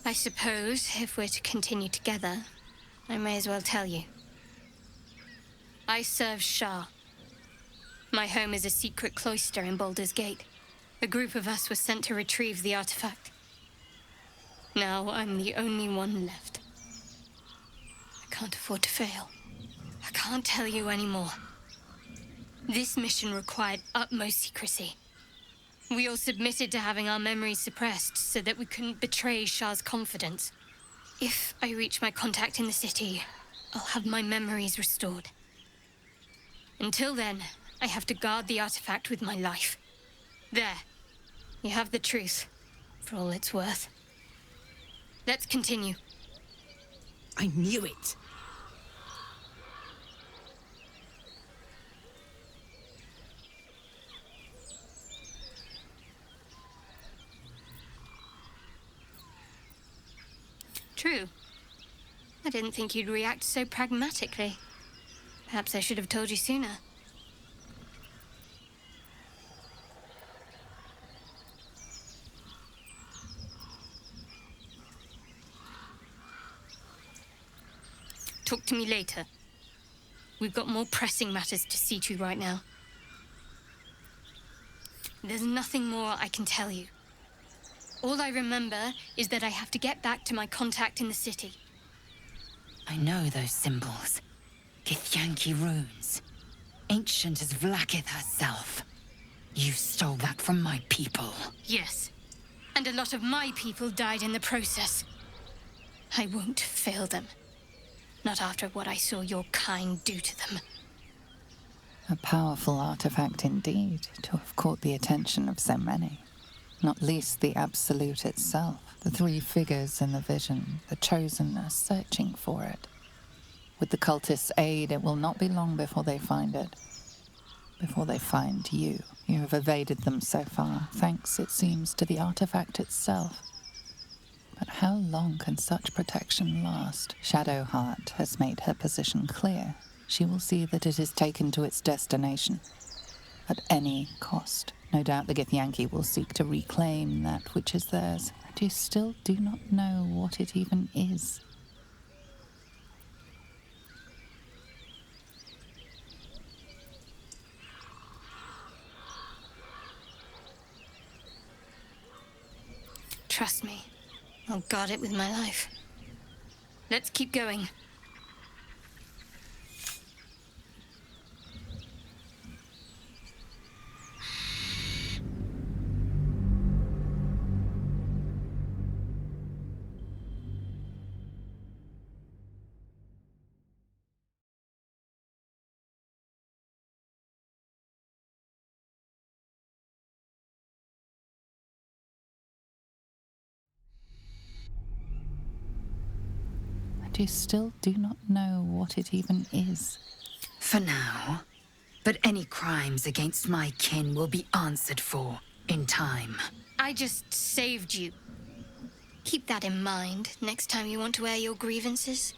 H: I suppose if we're to continue together, I may as well tell you. I serve Shah. My home is a secret cloister in Baldur's Gate. A group of us was sent to retrieve the artifact. Now I'm the only one left. I can't afford to fail. I can't tell you anymore. This mission required utmost secrecy. We all submitted to having our memories suppressed so that we couldn't betray Shah's confidence. If I reach my contact in the city, I'll have my memories restored. Until then, I have to guard the artifact with my life. There. You have the truth, for all it's worth. Let's continue.
D: I knew it.
H: True. I didn't think you'd react so pragmatically. Perhaps I should have told you sooner. Talk to me later. We've got more pressing matters to see to right now. There's nothing more I can tell you. All I remember is that I have to get back to my contact in the city.
B: I know those symbols. Githyanki runes. Ancient as Vlaakith herself. You stole that from my people.
H: Yes. And a lot of my people died in the process. I won't fail them. Not after what I saw your kind do to them.
B: A powerful artifact indeed, to have caught the attention of so many. Not least the Absolute itself, the three figures in the vision, the Chosen are searching for it. With the cultists' aid, it will not be long before they find it. Before they find you. You have evaded them so far, thanks, it seems, to the artifact itself. But how long can such protection last? Shadowheart has made her position clear. She will see that it is taken to its destination. At any cost. No doubt the Githyanki will seek to reclaim that which is theirs. And you still do not know what it even is.
H: Trust me. I'll guard it with my life. Let's keep going.
B: And you still do not know what it even is. For now. But any crimes against my kin will be answered for in time.
H: I just saved you. Keep that in mind next time you want to air your grievances.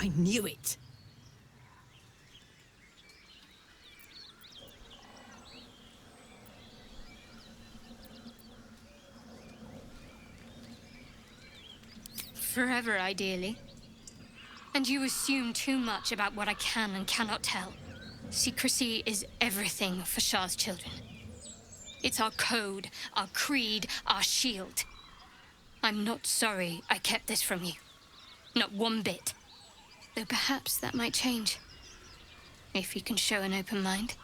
D: I knew it.
H: Forever, ideally. And you assume too much about what I can and cannot tell. Secrecy is everything for Shah's children. It's our code, our creed, our shield. I'm not sorry I kept this from you. Not one bit. Though perhaps that might change. If you can show an open mind.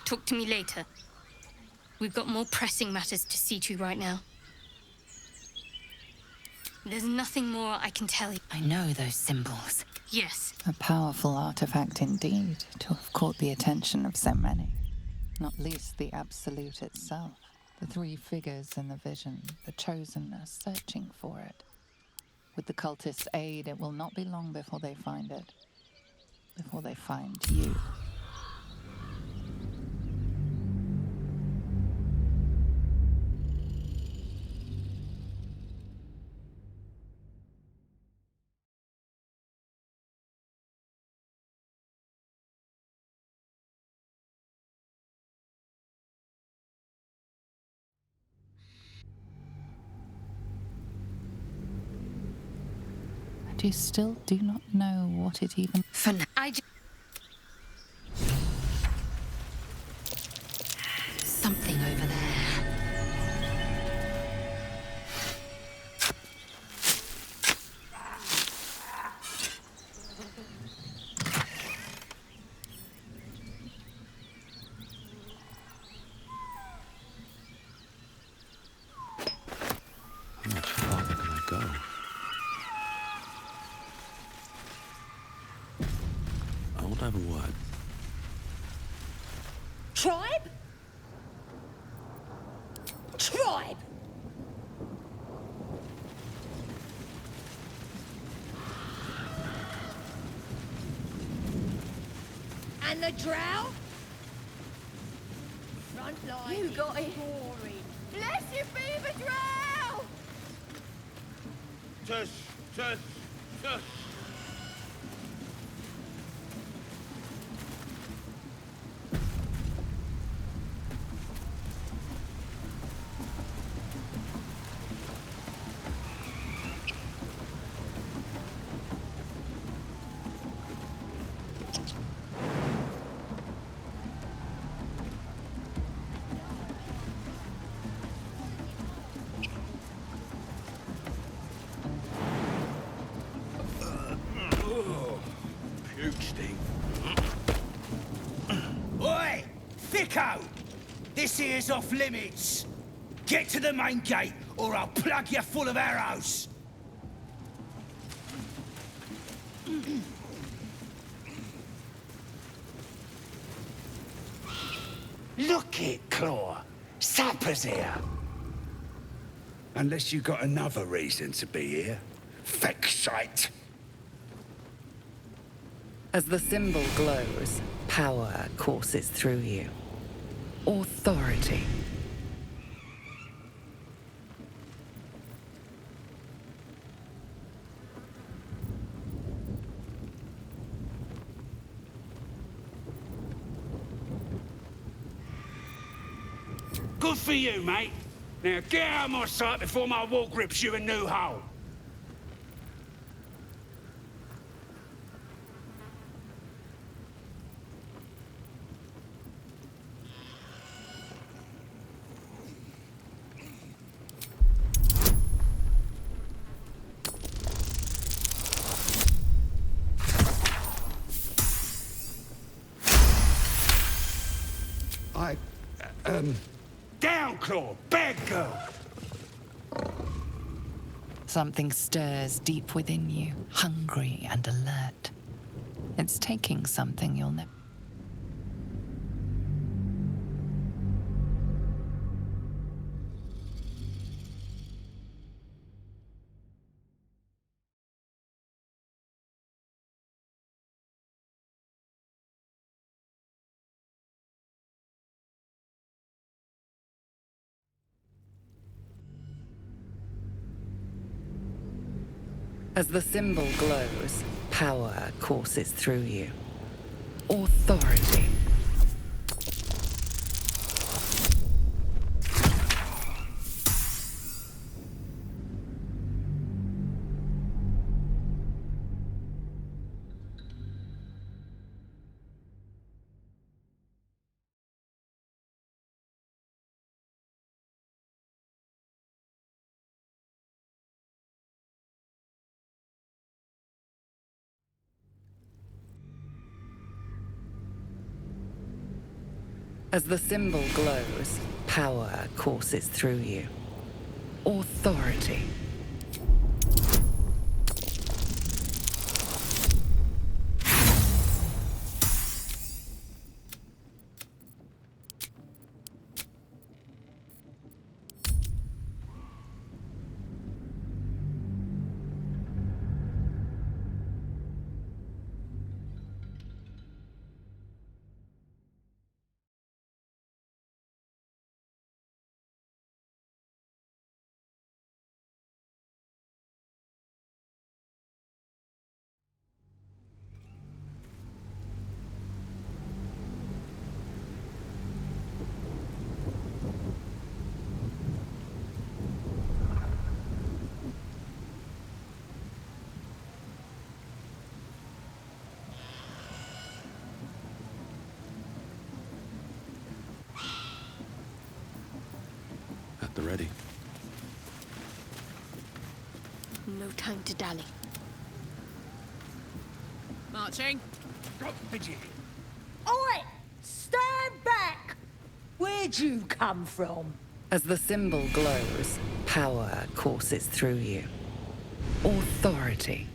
H: Talk to me later. We've got more pressing matters to see to right now. There's nothing more I can tell you.
B: I know those symbols.
H: Yes.
B: A powerful artifact indeed, to have caught the attention of so many. Not least the Absolute itself. The three figures in the vision, the Chosen, are searching for it. With the cultists' aid, it will not be long before they find it. Before they find you. And you still do not know what it even...
H: For now,
B: Something over there.
A: How much farther can I go? I want to have a word.
M: Tribe? Tribe! And the drow? Front line. You got it. Boring. Bless you be the drow!
K: Tush, tush, tush. Puke sting. Oi! Thicko! This here's off limits. Get to the main gate, or I'll plug you full of arrows. Look it, Claw. Sapper's here. Unless you got another reason to be here. Feck shite.
B: As the symbol glows, power courses through you. Authority.
K: Good for you, mate. Now get out of my sight before my wall grips you a new hole. Down, Claw! Bad girl!
B: Something stirs deep within you, hungry and alert. It's taking something you'll never... As the symbol glows, power courses through you. Authority. As the symbol glows, power courses through you. Authority.
A: At the ready.
H: No time to dally.
C: Marching.
K: Got fidgety.
M: Oi! Stand back! Where'd you come from?
B: As the symbol glows, power courses through you. Authority.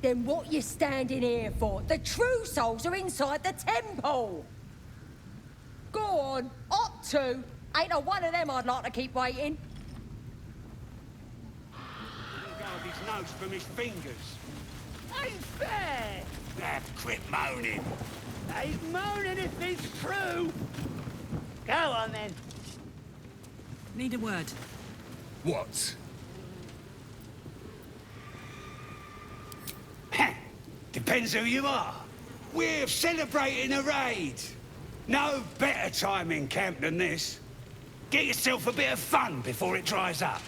M: Then what you standing here for? The true souls are inside the temple! Go on, up to! Ain't a one of them I'd like to keep waiting.
K: Guard his nose from his fingers.
L: Ain't fair!
K: Quit moaning.
L: Ain't moaning if it's true! Go on then.
C: Need a word.
K: What? Depends who you are. We're celebrating a raid. No better time in camp than this. Get yourself a bit of fun before it dries up.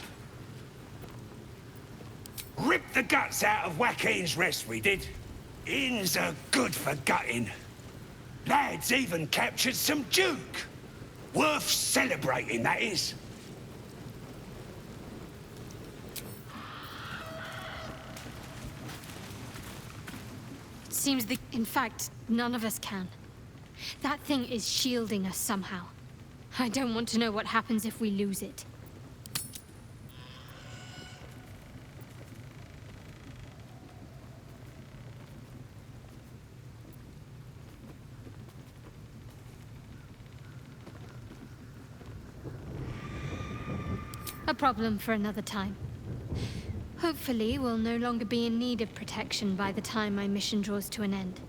K: Rip the guts out of Joaquin's rest, we did. Inns are good for gutting. Lads even captured some Duke. Worth celebrating, that is.
H: Seems that, in fact, none of us can. That thing is shielding us somehow. I don't want to know what happens if we lose it. A problem for another time. Hopefully, we'll no longer be in need of protection by the time my mission draws to an end.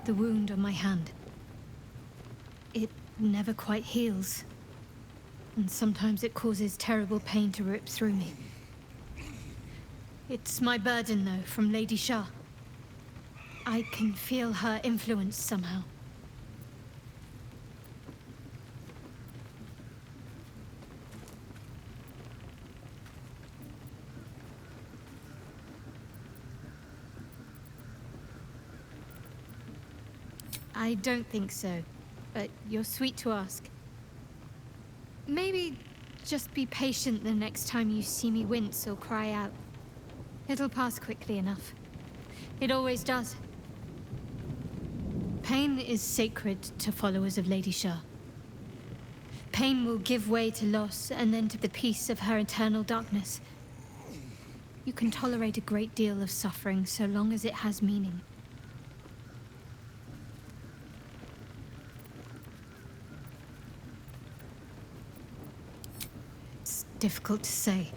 H: The wound on my hand. It never quite heals. And sometimes it causes terrible pain to rip through me. It's my burden, though, from Lady Shah. I can feel her influence somehow. I don't think so, but you're sweet to ask. Maybe just be patient the next time you see me wince or cry out. It'll pass quickly enough. It always does. Pain is sacred to followers of Lady Shah. Pain will give way to loss and then to the peace of her eternal darkness. You can tolerate a great deal of suffering so long as it has meaning.
G: Difficult to say.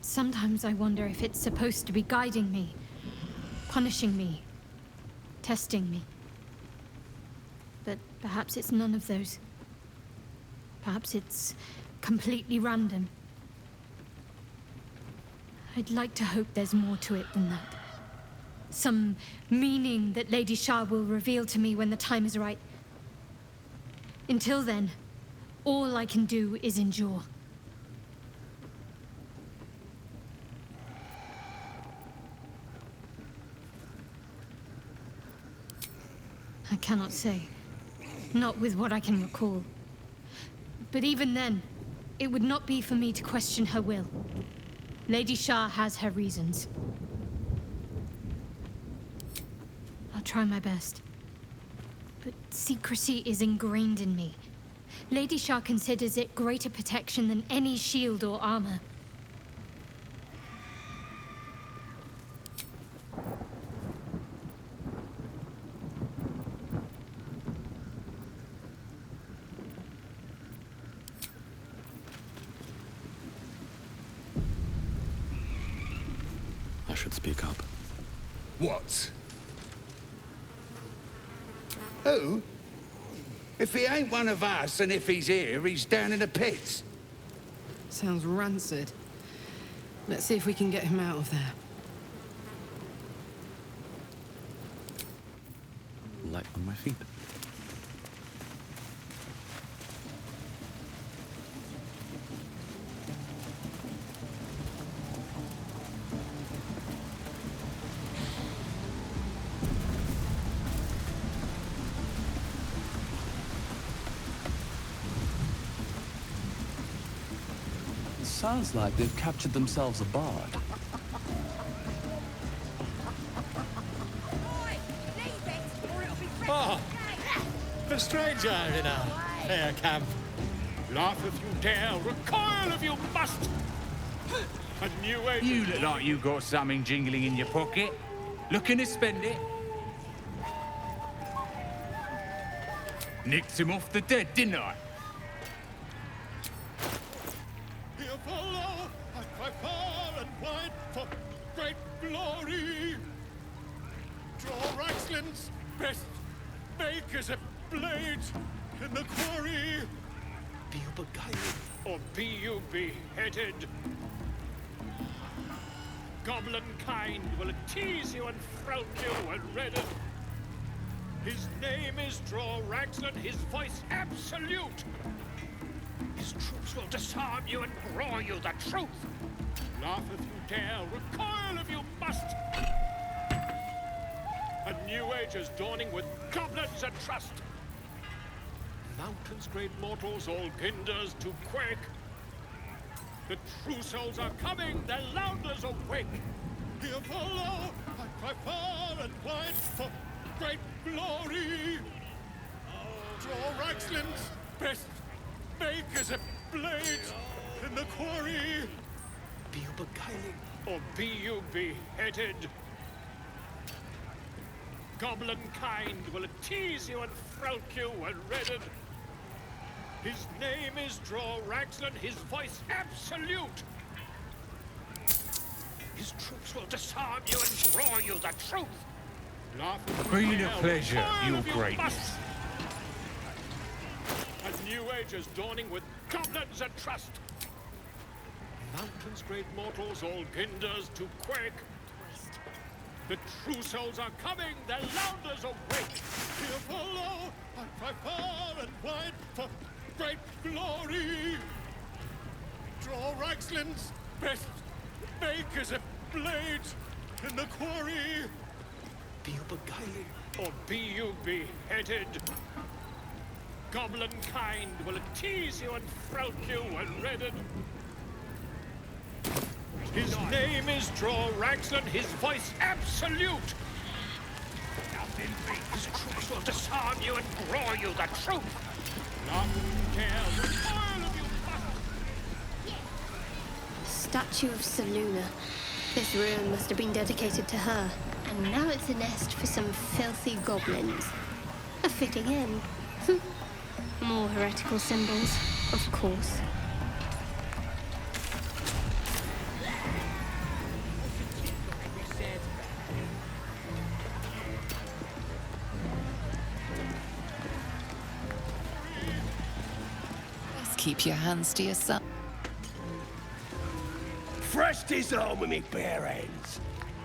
G: Sometimes I wonder if it's supposed to be guiding me, punishing me, testing me. But perhaps it's none of those. Perhaps it's completely random. I'd like to hope there's more to it than that. Some meaning that Lady Shah will reveal to me when the time is right. Until then, all I can do is endure. I cannot say. Not with what I can recall. But even then, it would not be for me to question her will. Lady Shah has her reasons. I'll try my best. But secrecy is ingrained in me. Lady Shah considers it greater protection than any shield or armor.
A: I should speak up.
K: What? Who? If he ain't one of us, and if he's here, he's down in the pits.
D: Sounds rancid. Let's see if we can get him out of there.
A: Light on my feet.
O: Sounds like they've captured themselves a bard.
P: Oh, the stranger in our fair camp. Laugh if you dare, recoil if you must. A new age.
Q: You look like you got something jingling in your pocket. Looking to spend it? Nicked him off the dead, didn't I?
P: Here follow, I cry far and wide for great glory. Draw Raxlin's best, make as a blade in the quarry. Be you beguiled, or be you beheaded? Goblin kind will tease you and frown you and redden. His name is Draw Raxlin, his voice absolute. His troops will disarm you and roar you the truth. Laugh if you dare, recoil if you must. A new age is dawning with goblins and trust. Mountains, great mortals, all ginders to quake. The true souls are coming, their louders awake. Here follow, I cry far and wide for great glory. Draw Raxlin's best, make as a blade in the quarry. Be you beguiling, or be you beheaded? Goblin kind will tease you and frown you and redden. His name is Draw Raxlin, his voice absolute. His troops will disarm you and roar you the truth. Laugh
Q: Queen of pleasure, your greatness.
P: A new age is dawning with goblins and trust. Mountains, great mortals, all ginders to quake. The true souls are coming, their louders awake. Here follow, I cry far and wide for great glory. Draw Raxlin's best, make as a blade in the quarry. Be you beguiling, or be you beheaded? Goblin kind will tease you and frown you and redden. His name is Draw Raxlin, his voice absolute. His troops will disarm you and roar you the truth. None dare recoil of you must.
J: Statue of Seluna. This ruin must have been dedicated to her. And now it's a nest for some filthy goblins. A fitting end. More heretical symbols, of course.
B: keep your hands to yourself.
K: Fresh disarm with me bare hands.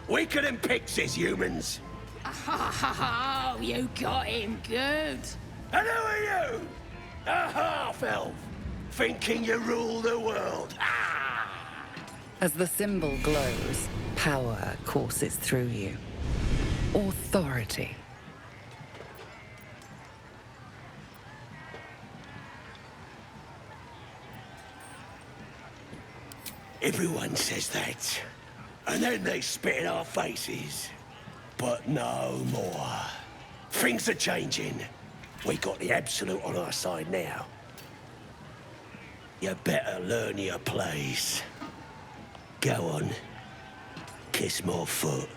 K: Weaker than pixies, humans.
L: Oh, you got him good.
K: And who are you? A half-elf, thinking you rule the world.
B: As the symbol glows, power courses through you. Authority.
K: Everyone says that. And then they spit in our faces. But no more. Things are changing. We got the Absolute on our side now. You better learn your place. Go on. Kiss my foot.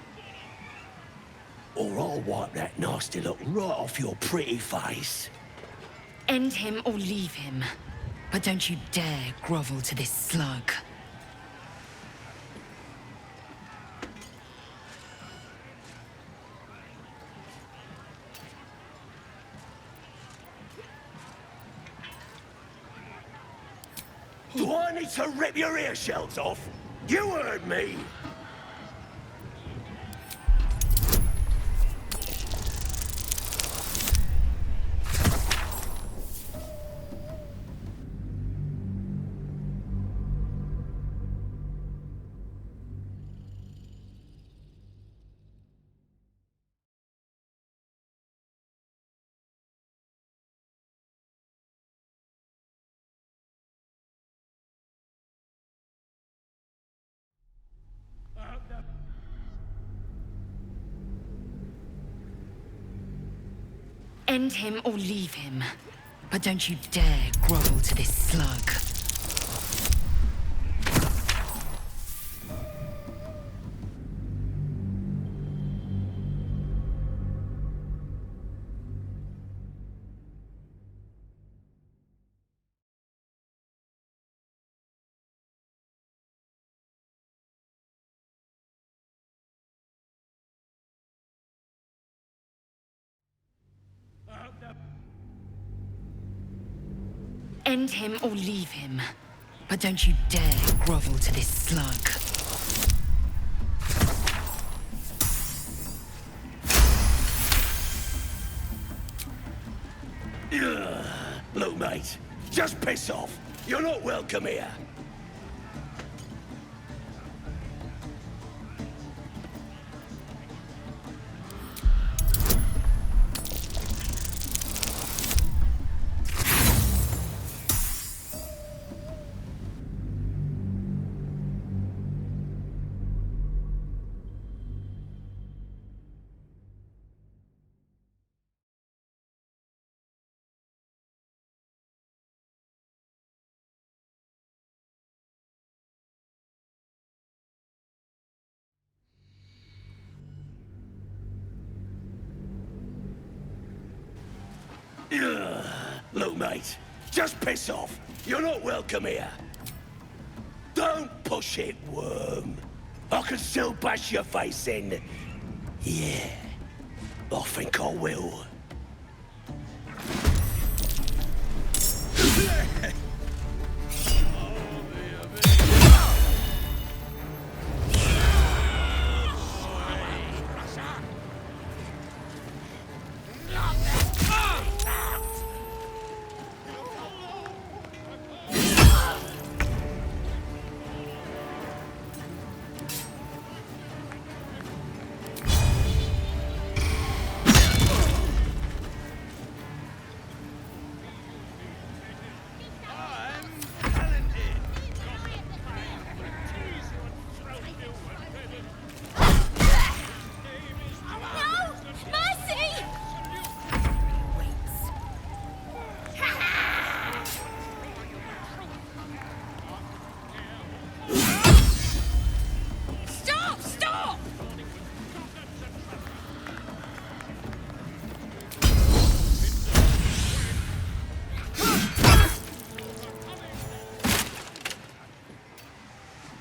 K: Or I'll wipe that nasty look right off your pretty face.
G: End him or leave him. But don't you dare grovel to this slug.
K: Do I need to rip your ear shells off? You heard me!
G: End him or leave him. But don't you dare grovel to this slug. End him or leave him. But don't you dare grovel to this slug.
K: Ugh. Look, mate, just piss off. You're not welcome here. Ugh. Look, mate, just piss off. You're not welcome here. Don't push it, worm. I can still bash your face in. Yeah, I think I will.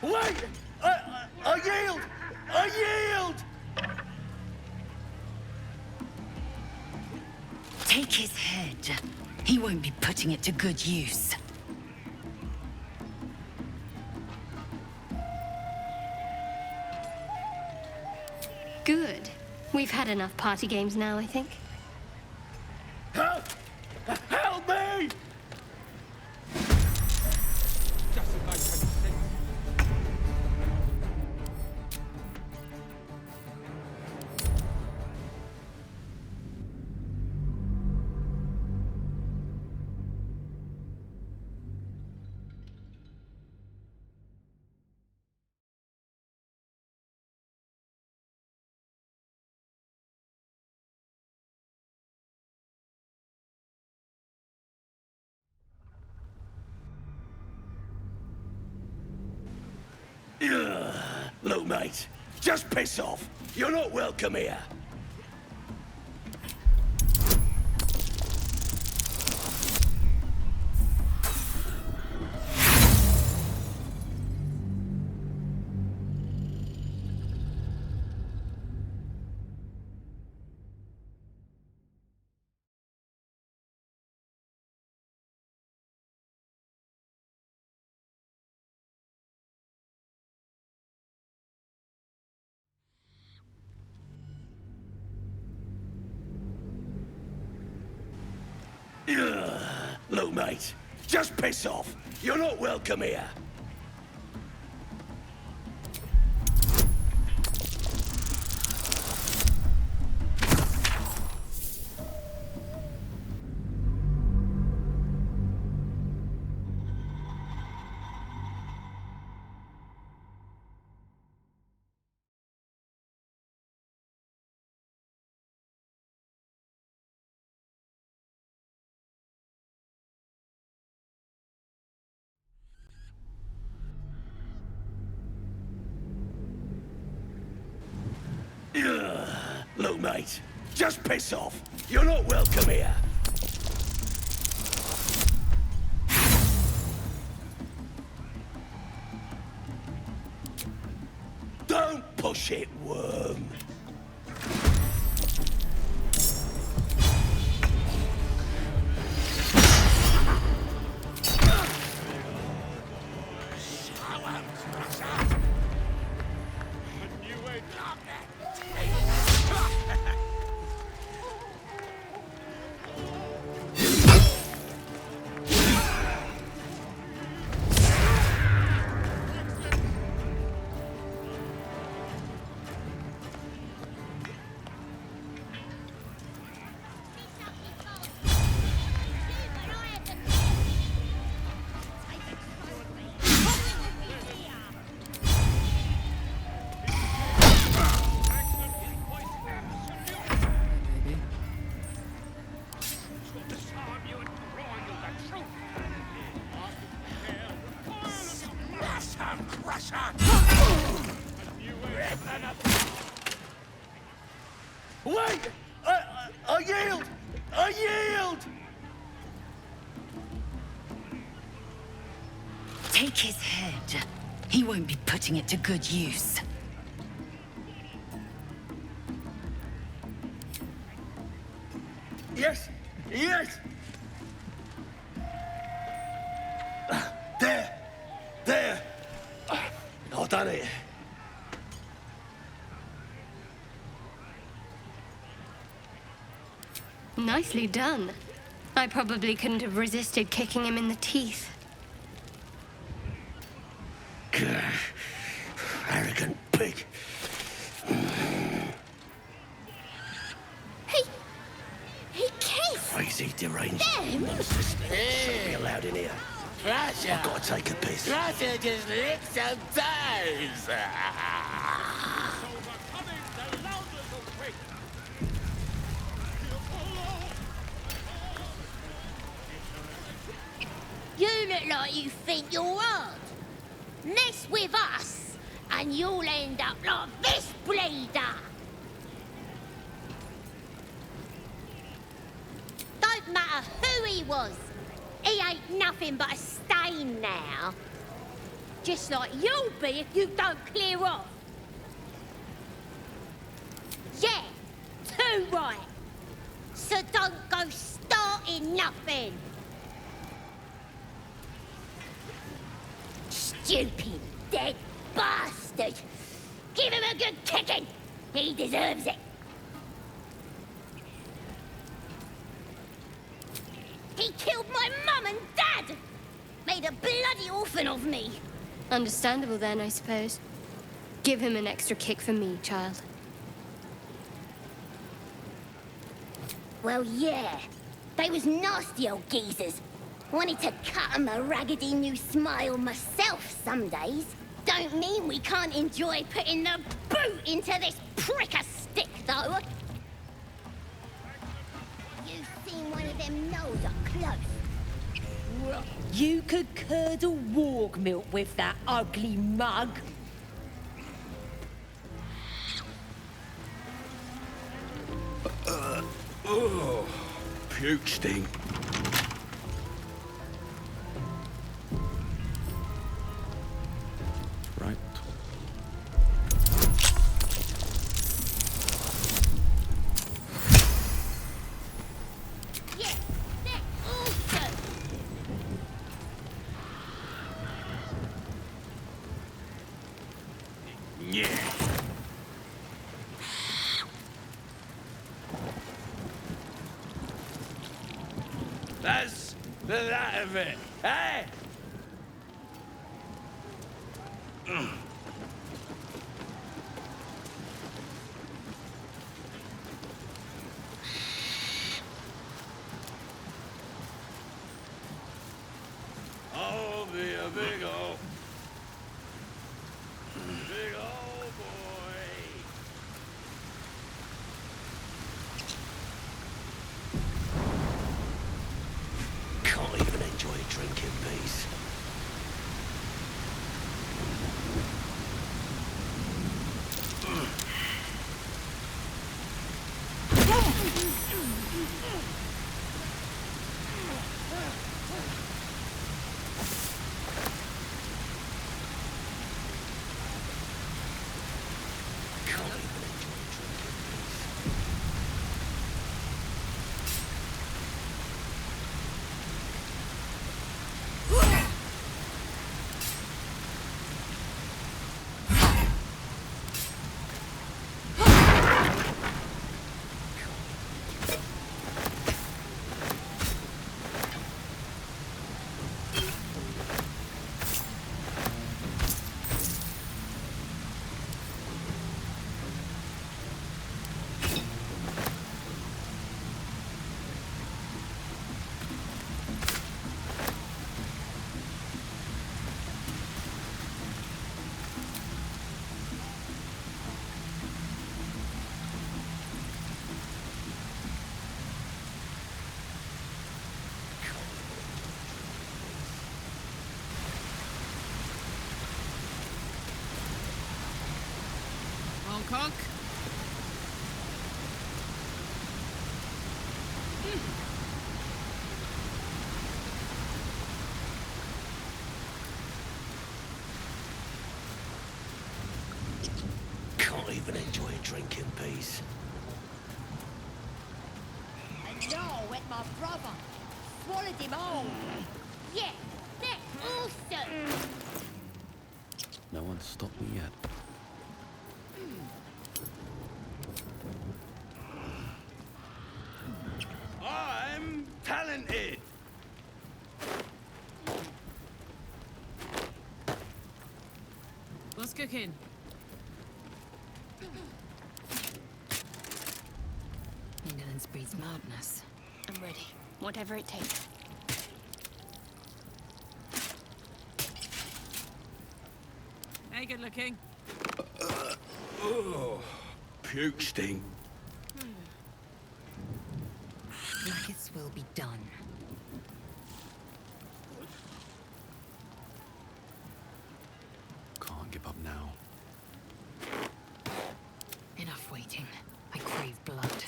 K: Wait! I yield! I yield!
G: Take his head. He won't be putting it to good use.
J: Good. We've had enough party games now, I think.
K: Help! Help me!
P: Doesn't make any sense.
K: Ugh. Look, mate, just piss off. You're not welcome here. Ugh. Look, mate, just piss off. You're not welcome here. Ugh. Look, mate, just piss off. You're not welcome here. Don't push it, worm. Wait! I yield! I yield!
G: Take his head. He won't be putting it to good use.
K: Yes! Yes! There! There! I've done it.
J: Nicely done. I probably couldn't have resisted kicking him in the teeth.
K: Arrogant pig.
J: He kissed!
K: Crazy, deranged
J: Them?
K: monsters. Shouldn't be allowed in here.
L: Crusher!
K: I've got to take a piss.
L: Crusher just licked some toes!
R: You look like you think you're hard. Mess with us, and you'll end up like this bleeder. Don't matter who he was. He ain't nothing but a stain now. Just like you'll be if you don't clear off. Yeah, too right. So don't go starting nothing. Stupid, dead bastard! Give him a good kicking! He deserves it. He killed my mum and dad! Made a bloody orphan of me!
H: Understandable then, I suppose. Give him an extra kick for me, child.
R: Well, yeah. They was nasty old geezers. Wanted to cut 'em a raggedy new smile myself some days. Don't mean we can't enjoy putting the boot into this prick a stick, though. You've seen one of them nose up close.
M: You could curdle warg milk with that ugly mug.
K: Oh, puke stink.
A: Right.
R: Yeah, that's awesome.
K: Yeah. That's the that of it, eh? I'll be a big ol' boy. Can't even enjoy a drink in peace.
C: Hong Kong.
K: Can't even enjoy a drink in peace.
M: And no, with my brother. Swallowed him all.
R: Yeah, that's awesome.
A: No one's stopped me yet.
K: I'm talented.
C: What's cooking?
G: Indolence breeds madness.
H: I'm ready. Whatever it takes.
C: Hey, good looking.
K: Oh, puke stink.
G: Like will be done.
A: Can't give up now.
G: Enough waiting. I crave blood.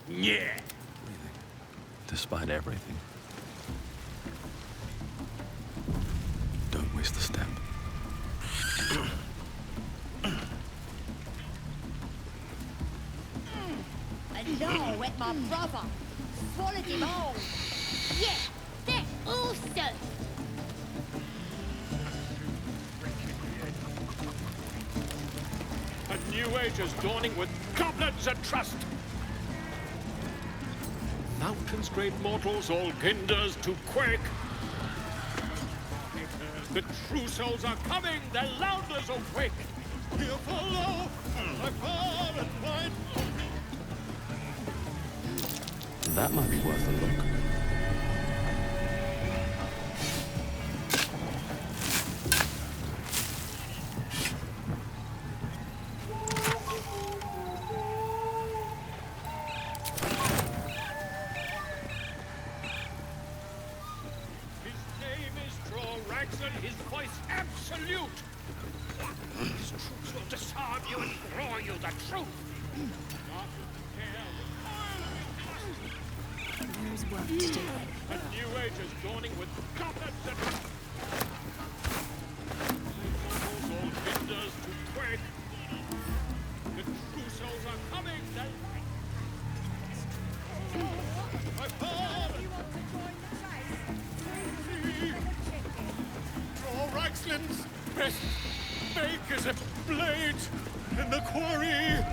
K: Yeah.
A: Despite everything. Don't waste a step.
M: And no, with my brother. Swallowed him all.
R: Yeah, that's awesome.
P: new age is dawning with goblins and trust. Mountains, great mortals, all ginders to quake. The true souls are coming, the Lounders awake. Here follow, by far and wide.
A: That might be worth a look.
P: His voice absolute. His troops will disarm you and draw you the truth.
G: There's work to do.
P: A new age is dawning with goblins and all hinders to quake. The true souls are coming. My father. Draw Reichsland's best make as a blade in the quarry.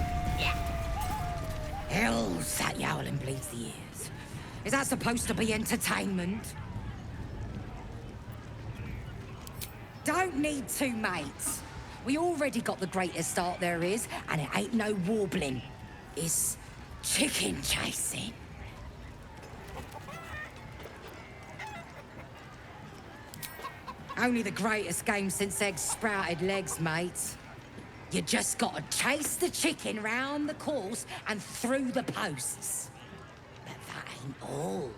M: Hell's that yowling bleeds the ears. Is that supposed to be entertainment? Don't need two mates. We already got the greatest art there is, and it ain't no warbling. It's chicken chasing. Only the greatest game since eggs sprouted legs, mate. You just gotta chase the chicken round the course and through the posts. But that ain't all.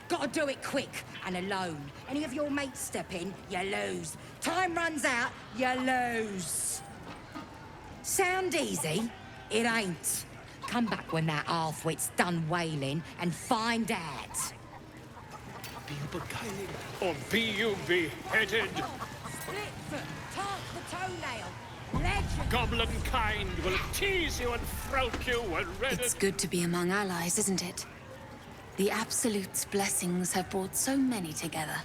M: Gotta do it quick and alone. Any of your mates step in, you lose. Time runs out, you lose. Sound easy? It ain't. Come back when that half-wit's done wailing and find out.
P: Be you beguiling, or be you beheaded?
M: Split foot, talk the toenail. Legend.
P: Goblin kind will tease you and frolic you when ready.
B: It's good to be among allies, isn't it? The Absolute's blessings have brought so many together.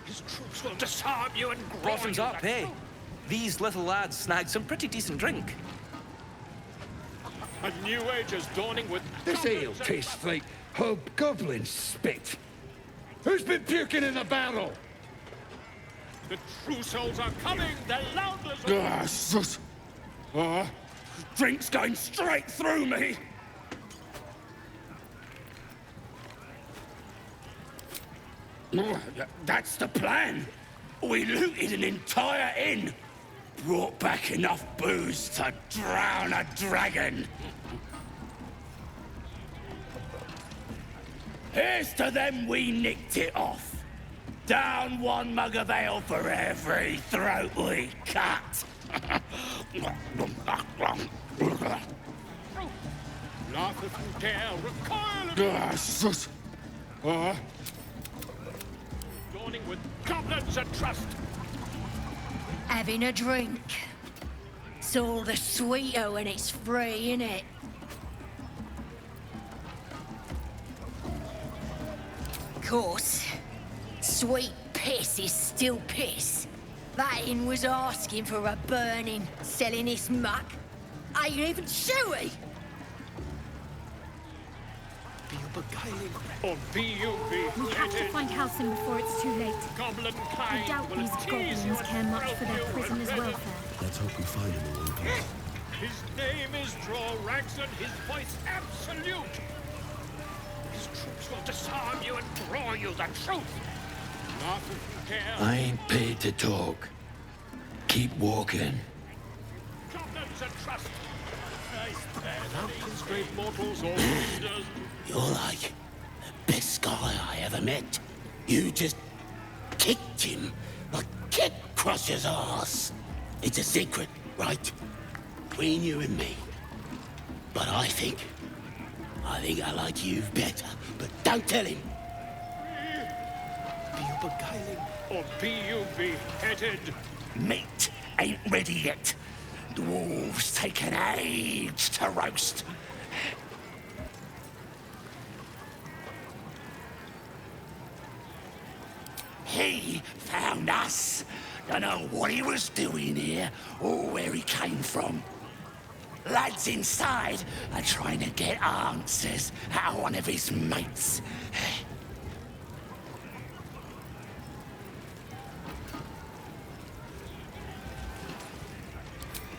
P: His troops will disarm you and grow
S: Bottoms up, hey? These little lads snagged some pretty decent drink.
P: A new age is dawning with
K: This ale tastes like hobgoblin spit. Who's been puking in the barrel?
P: The true souls are coming, the Lounders
K: Ah, sus. Drink's going straight through me. That's the plan. We looted an entire inn. Brought back enough booze to drown a dragon. Here's to them we nicked it off. Down one mug of ale for every throat we cut.
P: Laugh if you dare, recoil.
K: Sus.
P: Dawning with goblins and trust.
J: Having a drink. It's all the sweeter when it's free, innit? Course, sweet piss is still piss. That inn was asking for a burning, selling his muck. Ain't even chewy.
P: Be you beguiling, or be you beheaded?
T: We have to find Halsin before it's too late.
P: Goblin kind
T: I doubt
P: will
T: these
P: tease you
T: goblins
P: and
T: care much
P: frolic
T: for their
P: you
T: prisoners'
P: when ready.
T: welfare.
A: Let's hope we find him in one place.
P: His name is Draw and his voice absolute. His troops will disarm you and draw you the truth. Laugh if you dare.
K: I ain't paid to talk. Keep walking.
P: Goblins and trust. Mountains, great mortals, all leaders.
K: You're like the best guy I ever met. You just kicked him like Kid Crusher's ass. It's a secret, right? Between you and me. But I think I like you better. But don't tell him.
P: Be you beguiling, or be you beheaded?
K: Meat ain't ready yet. Dwarves take an age to roast. He found us. Don't know what he was doing here or where he came from. Lads inside are trying to get answers out of one of his mates.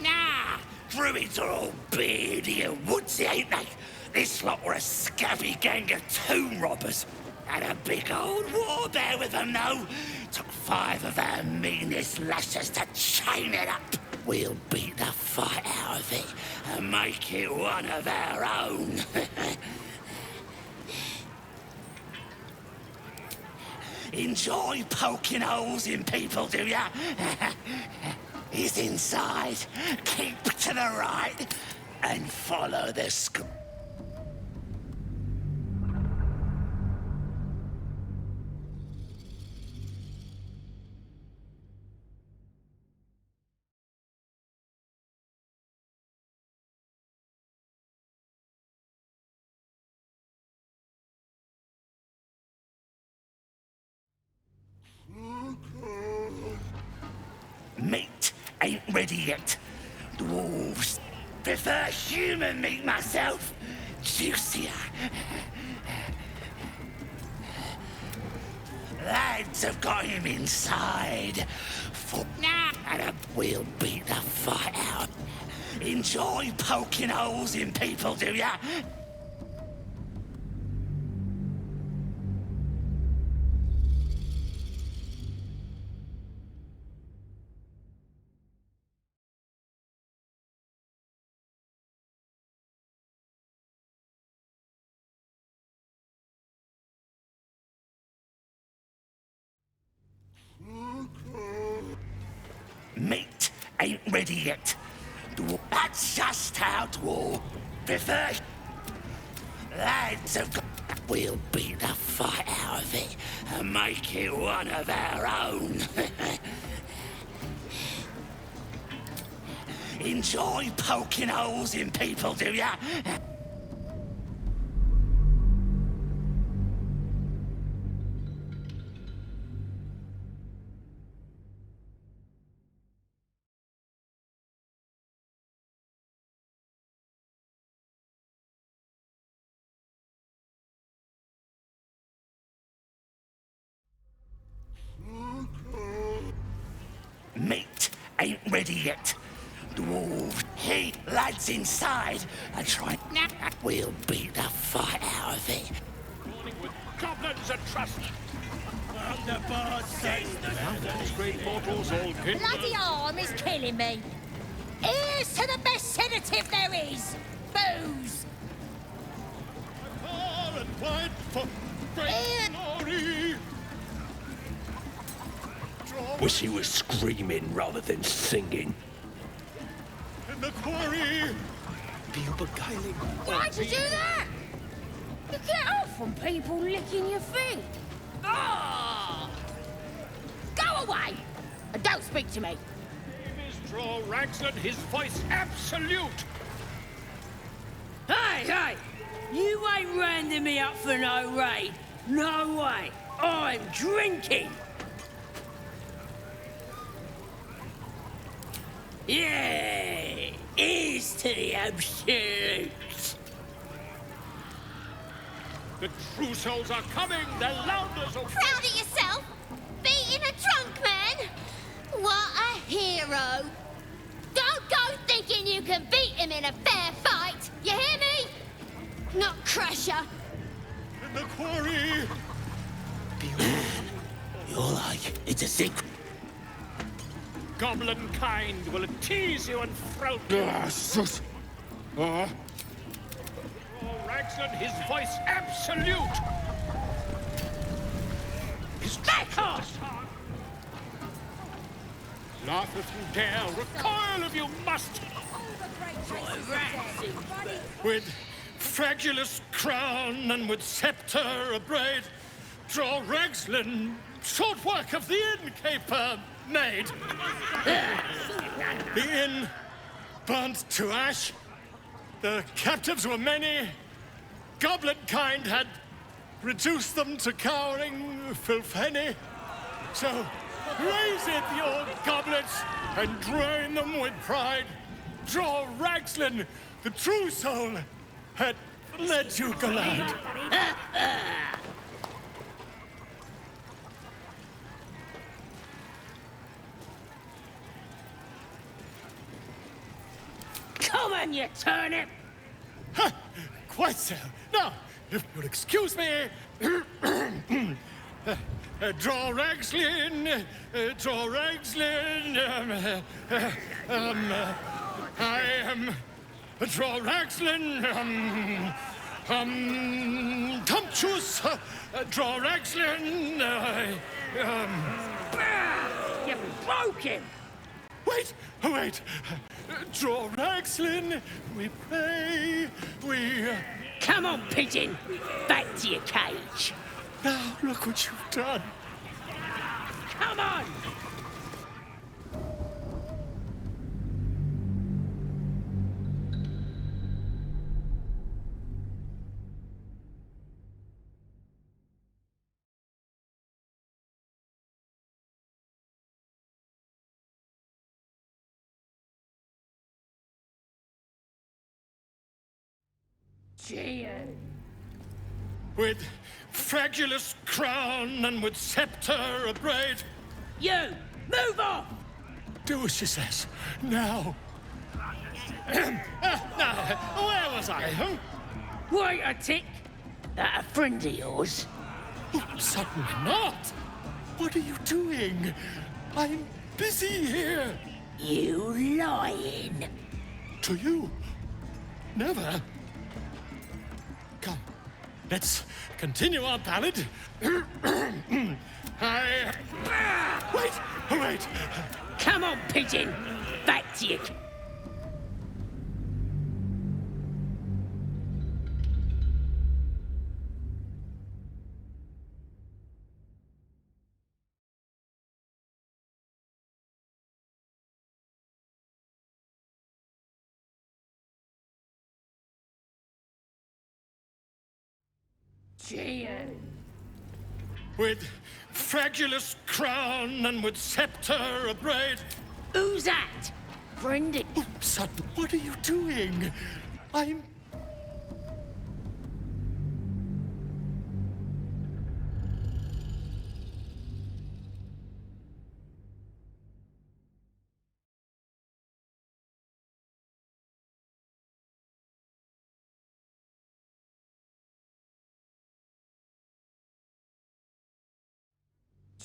K: Nah, druids are all beardy and woodsy, ain't they? This lot were a scabby gang of tomb robbers. Had a big old war there with them, though. Took 5 of our meanest lashers to chain it up. We'll beat the fight out of it and make it one of our own. Enjoy poking holes in people, do ya? He's inside. Keep to the right and follow the Meat ain't ready yet. Dwarves prefer human meat myself. Juicier. Lads have got him inside. And we'll beat the fight out. Enjoy poking holes in people, do ya? Meat ain't ready yet. That's just how dwarves prefer. Lads have got. We'll beat the fight out of it and make it one of our own. Enjoy poking holes in people, do ya? Meat ain't ready yet. Dwarves, hey, lads inside are trying. We'll beat the fight out of it.
P: With goblins and trust. And the bird says those great mortals all kindred.
J: Bloody arm is killing me. Here's to the best sedative there is. Booze.
P: Far and wide for great glory.
I: Wish he was screaming rather than singing.
P: In the quarry.
I: Feel beguiling.
J: Why'd you do that? You get off from people licking your feet. Ah! Go away! And don't speak to me.
P: Name is Draw Ragsland, his voice absolute.
L: Hey! You ain't rounding me up for no raid. No way. I'm drinking. Yeah! Here's to the absolute.
P: The true souls are coming. The Lounders are...
R: Proud of yourself? Beating a drunk man? What a hero! Don't go thinking you can beat him in a fair fight! You hear me? Not Crusher.
P: In the quarry.
K: You're like, it's a secret.
P: Goblin kind will tease you and throat you. Draw Ragsland, his voice absolute. His back off! Laugh if you dare, recoil if you must. With fragulous crown and with scepter abraid, Draw Ragsland, short work of the innkeeper made. The inn burnt to ash. The captives were many. Goblin kind had reduced them to cowering filfenny. So, raise it, your goblets, and drain them with pride. Draw Ragslin, the true soul, had led you glad.
L: Come on, you turnip!
P: Quite so. Now, if you'll excuse me, draw Ragslin, draw Ragslin, I am draw Ragslin, Tumptuous, draw Ragslin,
L: You broke him!
P: Wait, wait, draw Ragslin, we pray, we...
L: Come on, pigeon! Back to your cage!
P: Now, look what you've done.
L: Come on! Gian.
P: With fragulous crown and with scepter abrade.
L: You! Move off!
P: Do as she says. Now. Now, where was I? Huh?
L: Wait a tick! That a friend of yours?
P: Certainly not. What are you doing? I'm busy here.
L: You lying.
P: To you? Never. Come, let's continue our ballad. Wait!
L: Come on, pigeon! Back to you. Gian.
P: With fragulous crown and with scepter abrade.
L: Who's that? Friend?
P: Sudden, what are you doing? I'm...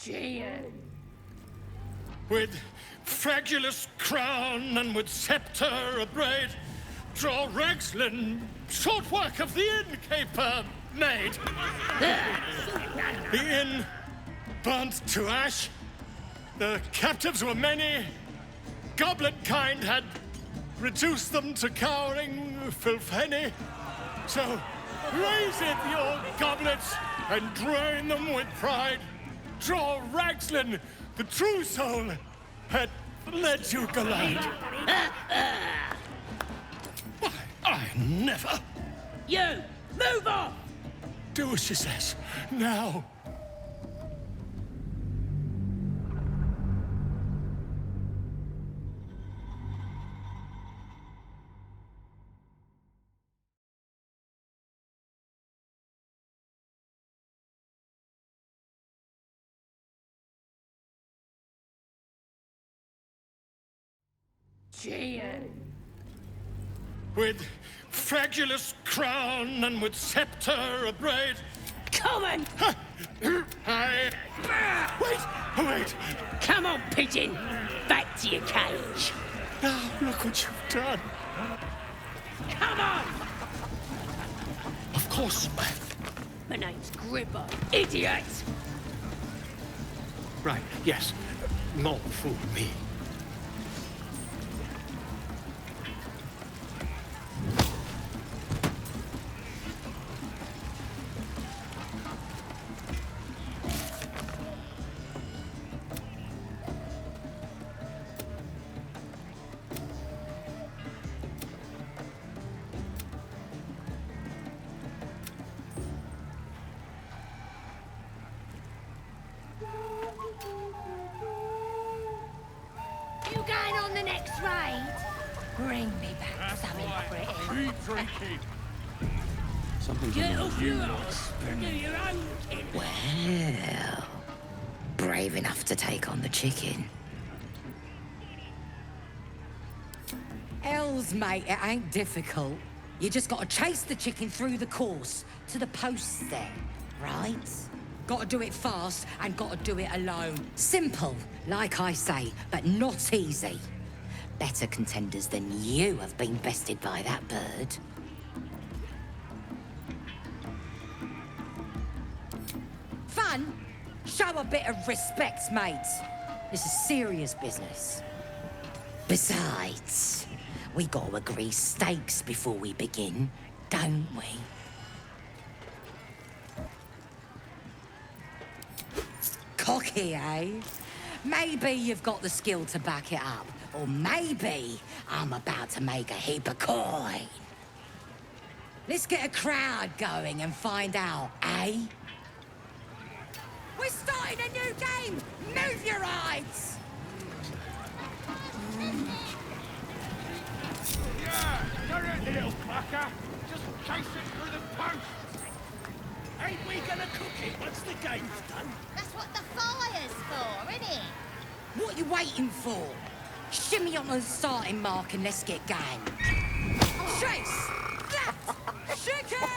L: Gian.
P: With fragulous crown and with scepter abrade, draw Ragslin, short work of the innkeeper made. The inn burnt to ash. The captives were many. Goblet kind had reduced them to cowering filthenny. So raise it, your goblets, and drain them with pride. Draw Ragslin, the true soul, had led you glad. Why, I never.
L: You! Move off!
P: Do as she says. Now.
L: Gian.
P: With fragulous crown and with scepter abrade.
L: Come on!
P: Wait!
L: Come on, pigeon! Back to your cage!
P: Now, look what you've done.
L: Come on!
P: Of course.
L: My name's Gribbo, idiot!
P: Right, yes. Not fool me.
J: Bring me back something pretty.
P: Keep drinking.
A: Something's
L: Get
A: wrong.
L: off your ass and do your own thing.
M: Well, brave enough to take on the chicken. Hells, mate, it ain't difficult. You just gotta chase the chicken through the course to the posts there, right? Gotta do it fast and gotta do it alone. Simple, like I say, but not easy. Better contenders than you have been bested by that bird. Fun? Show a bit of respect, mate. This is serious business. Besides, we gotta agree stakes before we begin, don't we? Cocky, eh? Maybe you've got the skill to back it up. Or maybe I'm about to make a heap of coin. Let's get a crowd going and find out, eh? We're starting a new game! Move your eyes!
P: Yeah, you're it, little fucker. Just chase it through the post.
L: Ain't we gonna cook it once the game's done?
R: That's what the fire's for, isn't it?
M: What you waiting for? Shimmy on the starting mark and let's get going. Chase! Left! Chicken!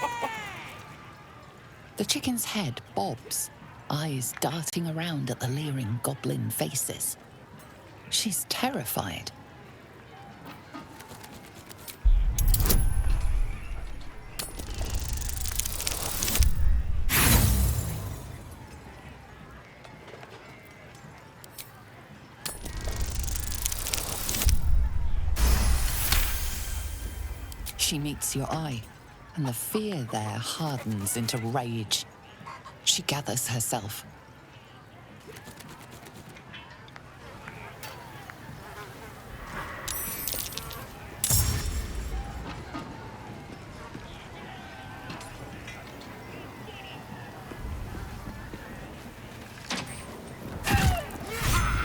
B: The chicken's head bobs, eyes darting around at the leering goblin faces. She's terrified. She meets your eye, and the fear there hardens into rage. She gathers herself.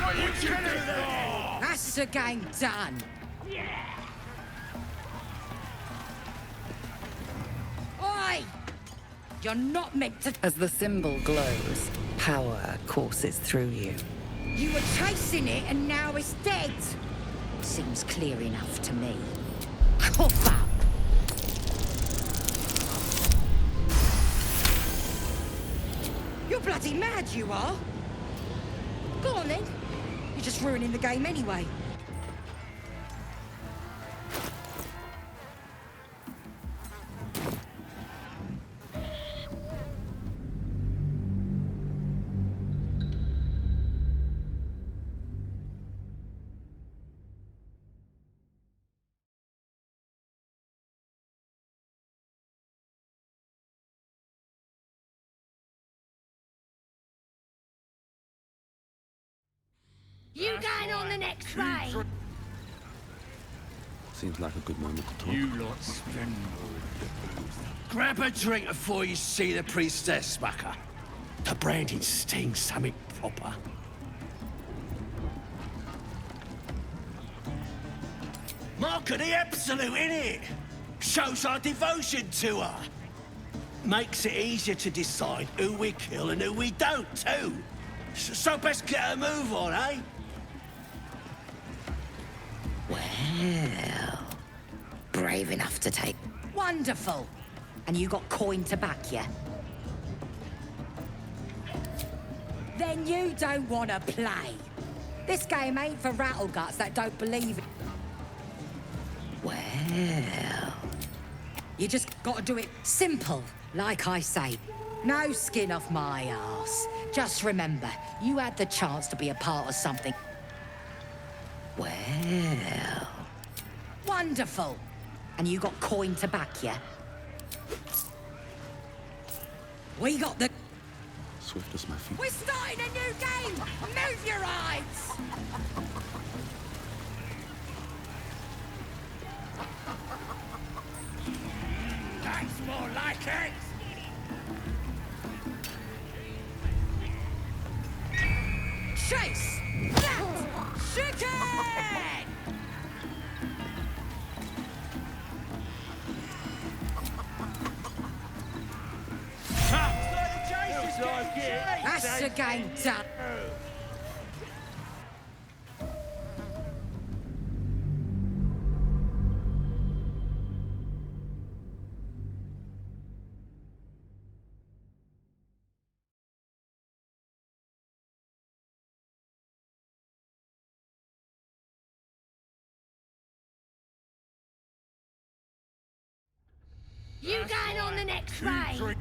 P: What are you killing there?
M: That's the game done. Oi! You're not meant to...
B: As the symbol glows, power courses through you.
M: You were chasing it and now it's dead. Seems clear enough to me. Cough up! You're bloody mad, you are. Go on then. You're just ruining the game anyway.
R: You going on the next train?
A: Seems like a good moment to talk.
P: You lot spend
L: Grab a drink before you see the priestess, Smucker. The branding stings something proper. Mark of the Absolute, innit? Shows our devotion to her. Makes it easier to decide who we kill and who we don't, too. So best get a move on, eh?
M: Well, brave enough to take... Wonderful! And you got coin to back you? Then you don't want to play. This game ain't for rattleguts that don't believe it. Well... You just gotta do it simple, like I say. No skin off my arse. Just remember, you had the chance to be a part of something. Well... Wonderful! And you got coin to back you? We got the...
A: Swift as my feet.
M: We're starting a new game! Move your eyes!
L: That's more like it!
M: Chase! Left! Chicken! That's the game done.
R: You going on the next raid?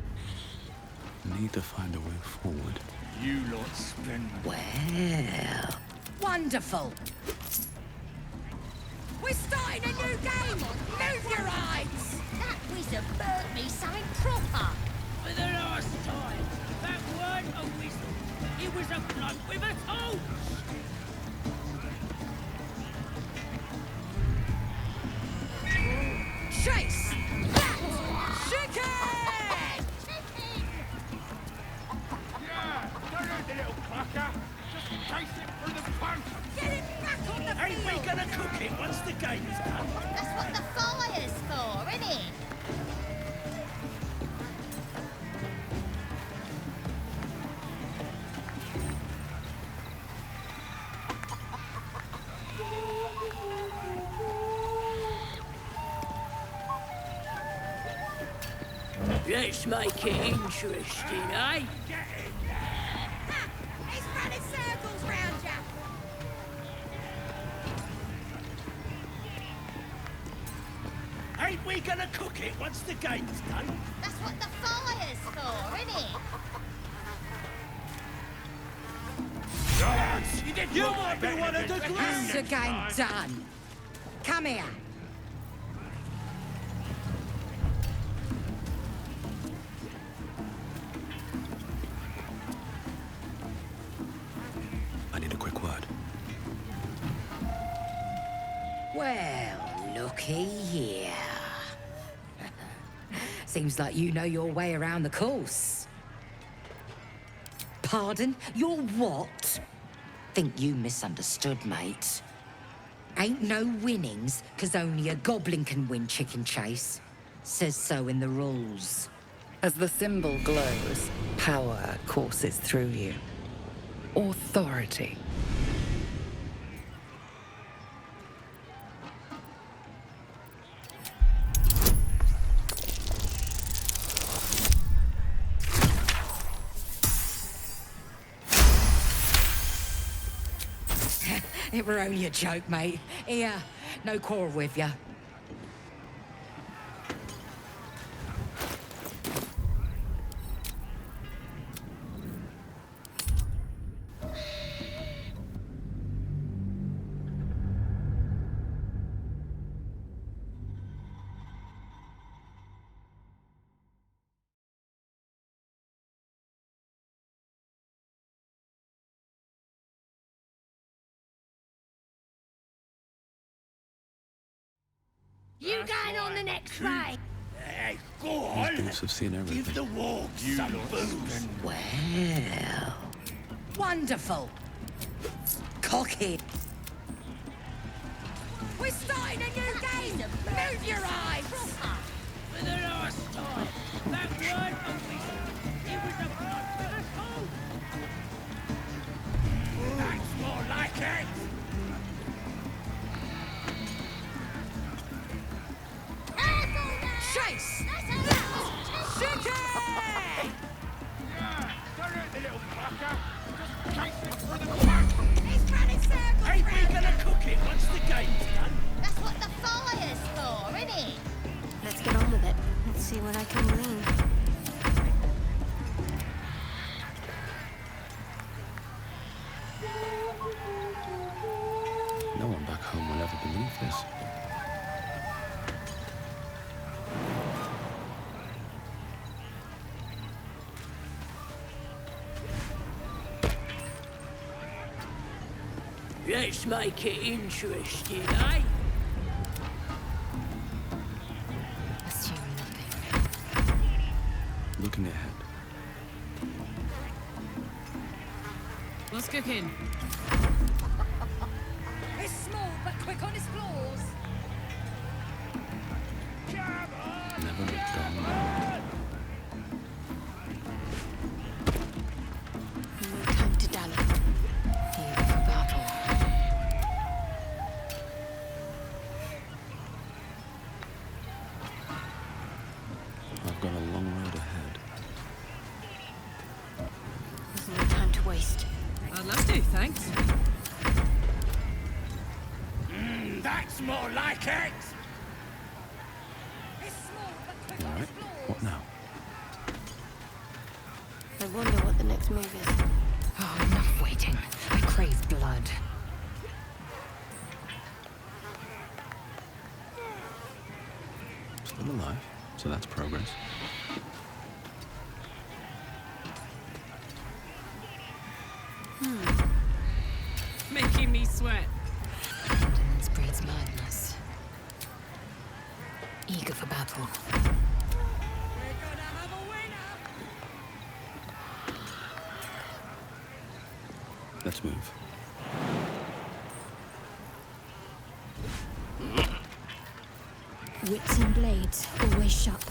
A: Need to find a way forward.
L: You lot spend.
M: Well, wonderful. We're starting a new game. Move your eyes.
R: That wizard burnt me something proper.
C: For the last time, that weren't a whistle. It was a bloke with a torch.
M: Chase! Chicken!
P: Yeah, don't hurt the little fucker. Just chase it through the punch.
M: Get him back on the
L: Ain't we gonna cook it once the game's done?
R: That's what the fire's for, isn't it?
C: Let's make it interesting, eh?
M: He's running circles round you.
L: Ain't we gonna cook it once the game's done?
R: That's what the fire's for, isn't it?
L: You might be one of the
M: That's the game done. Come here.
A: I need a quick word.
M: Well, looky here. Seems like you know your way around the course. Pardon? Your what? Think you misunderstood, mate. Ain't no winnings, 'cause only a goblin can win Chicken Chase. Says so in the rules.
B: As the symbol glows, power courses through you. Authority.
M: It were only a joke, mate. Here, no quarrel with ya.
R: You going on the next raid?
L: Hey, go on.
A: These boots have seen everything.
L: Give the wargs some booze.
M: Well, wonderful. Cocky. We're starting a new game. Move your eyes.
C: For the last time, that weren't a whistle. It was a bloke with a torch.
L: That's more like it.
M: Chase! Chicken!
P: Yeah, don't hurt the little fucker. Just chase it through the punch.
M: He's running circles
L: Ain't we gonna cook it once the game's done?
R: That's what the fire's for, isn't it?
T: Let's get on with it. Let's see what I can glean.
A: No one back home will ever believe this.
C: Let's make it interesting, eh?
G: Assume nothing.
A: Looking ahead.
C: What's cooking?
M: He's small but quick on his claws.
A: Never look down.
G: hoist.
D: I'd love to, thanks.
L: That's more like it!
A: All right, what now?
T: I wonder what the next move is.
G: Oh, enough waiting. I crave blood.
A: Still alive, so that's progress.
D: Making me sweat.
G: Abundance breeds madness. Eager for battle.
A: Let's move.
T: Whips and blades, always sharp.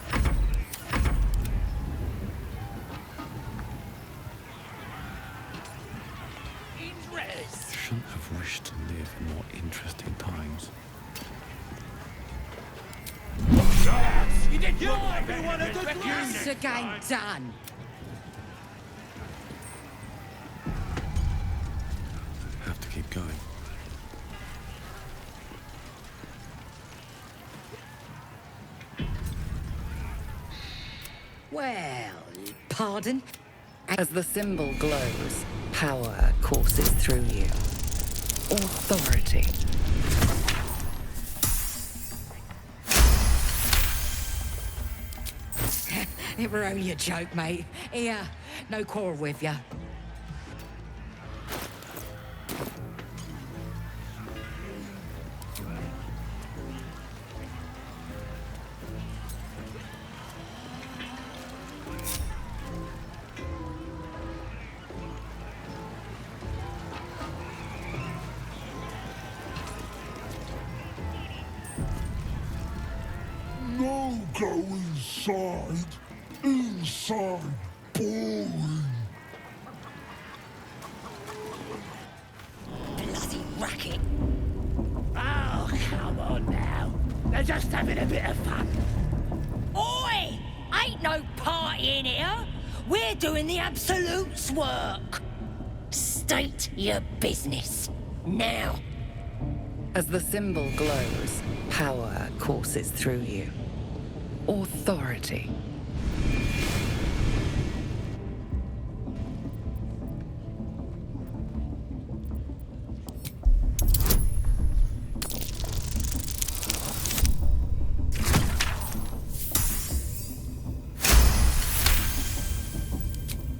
A: Shouldn't have wished to live in more interesting times.
L: You did you might be one of the
M: Once again done.
A: Have to keep going.
M: Well, pardon?
B: As the symbol glows, power courses through you. Authority.
M: It were only a joke, mate. Here, no quarrel with ya.
P: No go inside. Inside. Boring.
J: Bloody racket.
L: Oh, come on now. They're just having a bit of fun.
J: Oi! Ain't no party in here. We're doing the Absolute's work. State your business. Now.
B: As the symbol glows, power courses through you. Authority.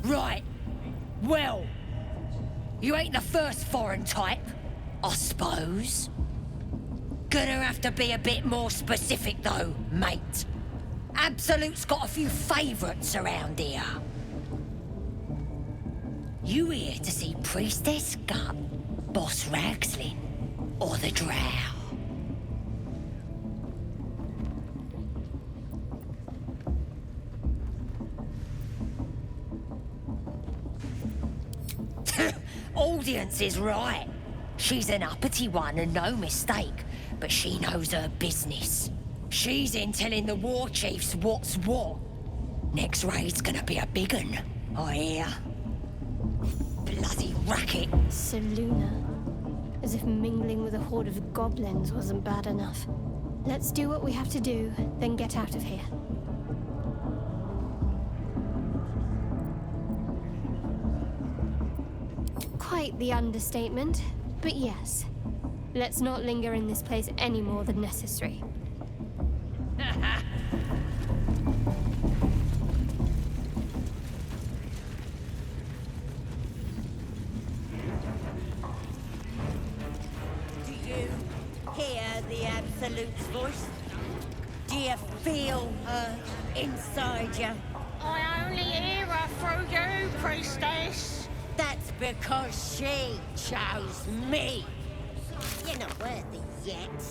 J: Right. Well, you ain't the first foreign type, I suppose. Gonna have to be a bit more specific though, mate. Absolute's got a few favourites around here. You here to see Priestess Gut, Boss Ragslin, or the Drow? Audience is right. She's an uppity one and no mistake, but she knows her business. She's in telling the war chiefs what's what. Next raid's gonna be a big un, I hear. Bloody racket.
T: Seluna. As if mingling with a horde of goblins wasn't bad enough. Let's do what we have to do, then get out of here. Quite the understatement, but yes. Let's not linger in this place any more than necessary.
J: Do you hear the Absolute's voice? Do you feel her inside you?
C: I only hear her through you, priestess.
J: That's because she chose me. You're not worthy yet.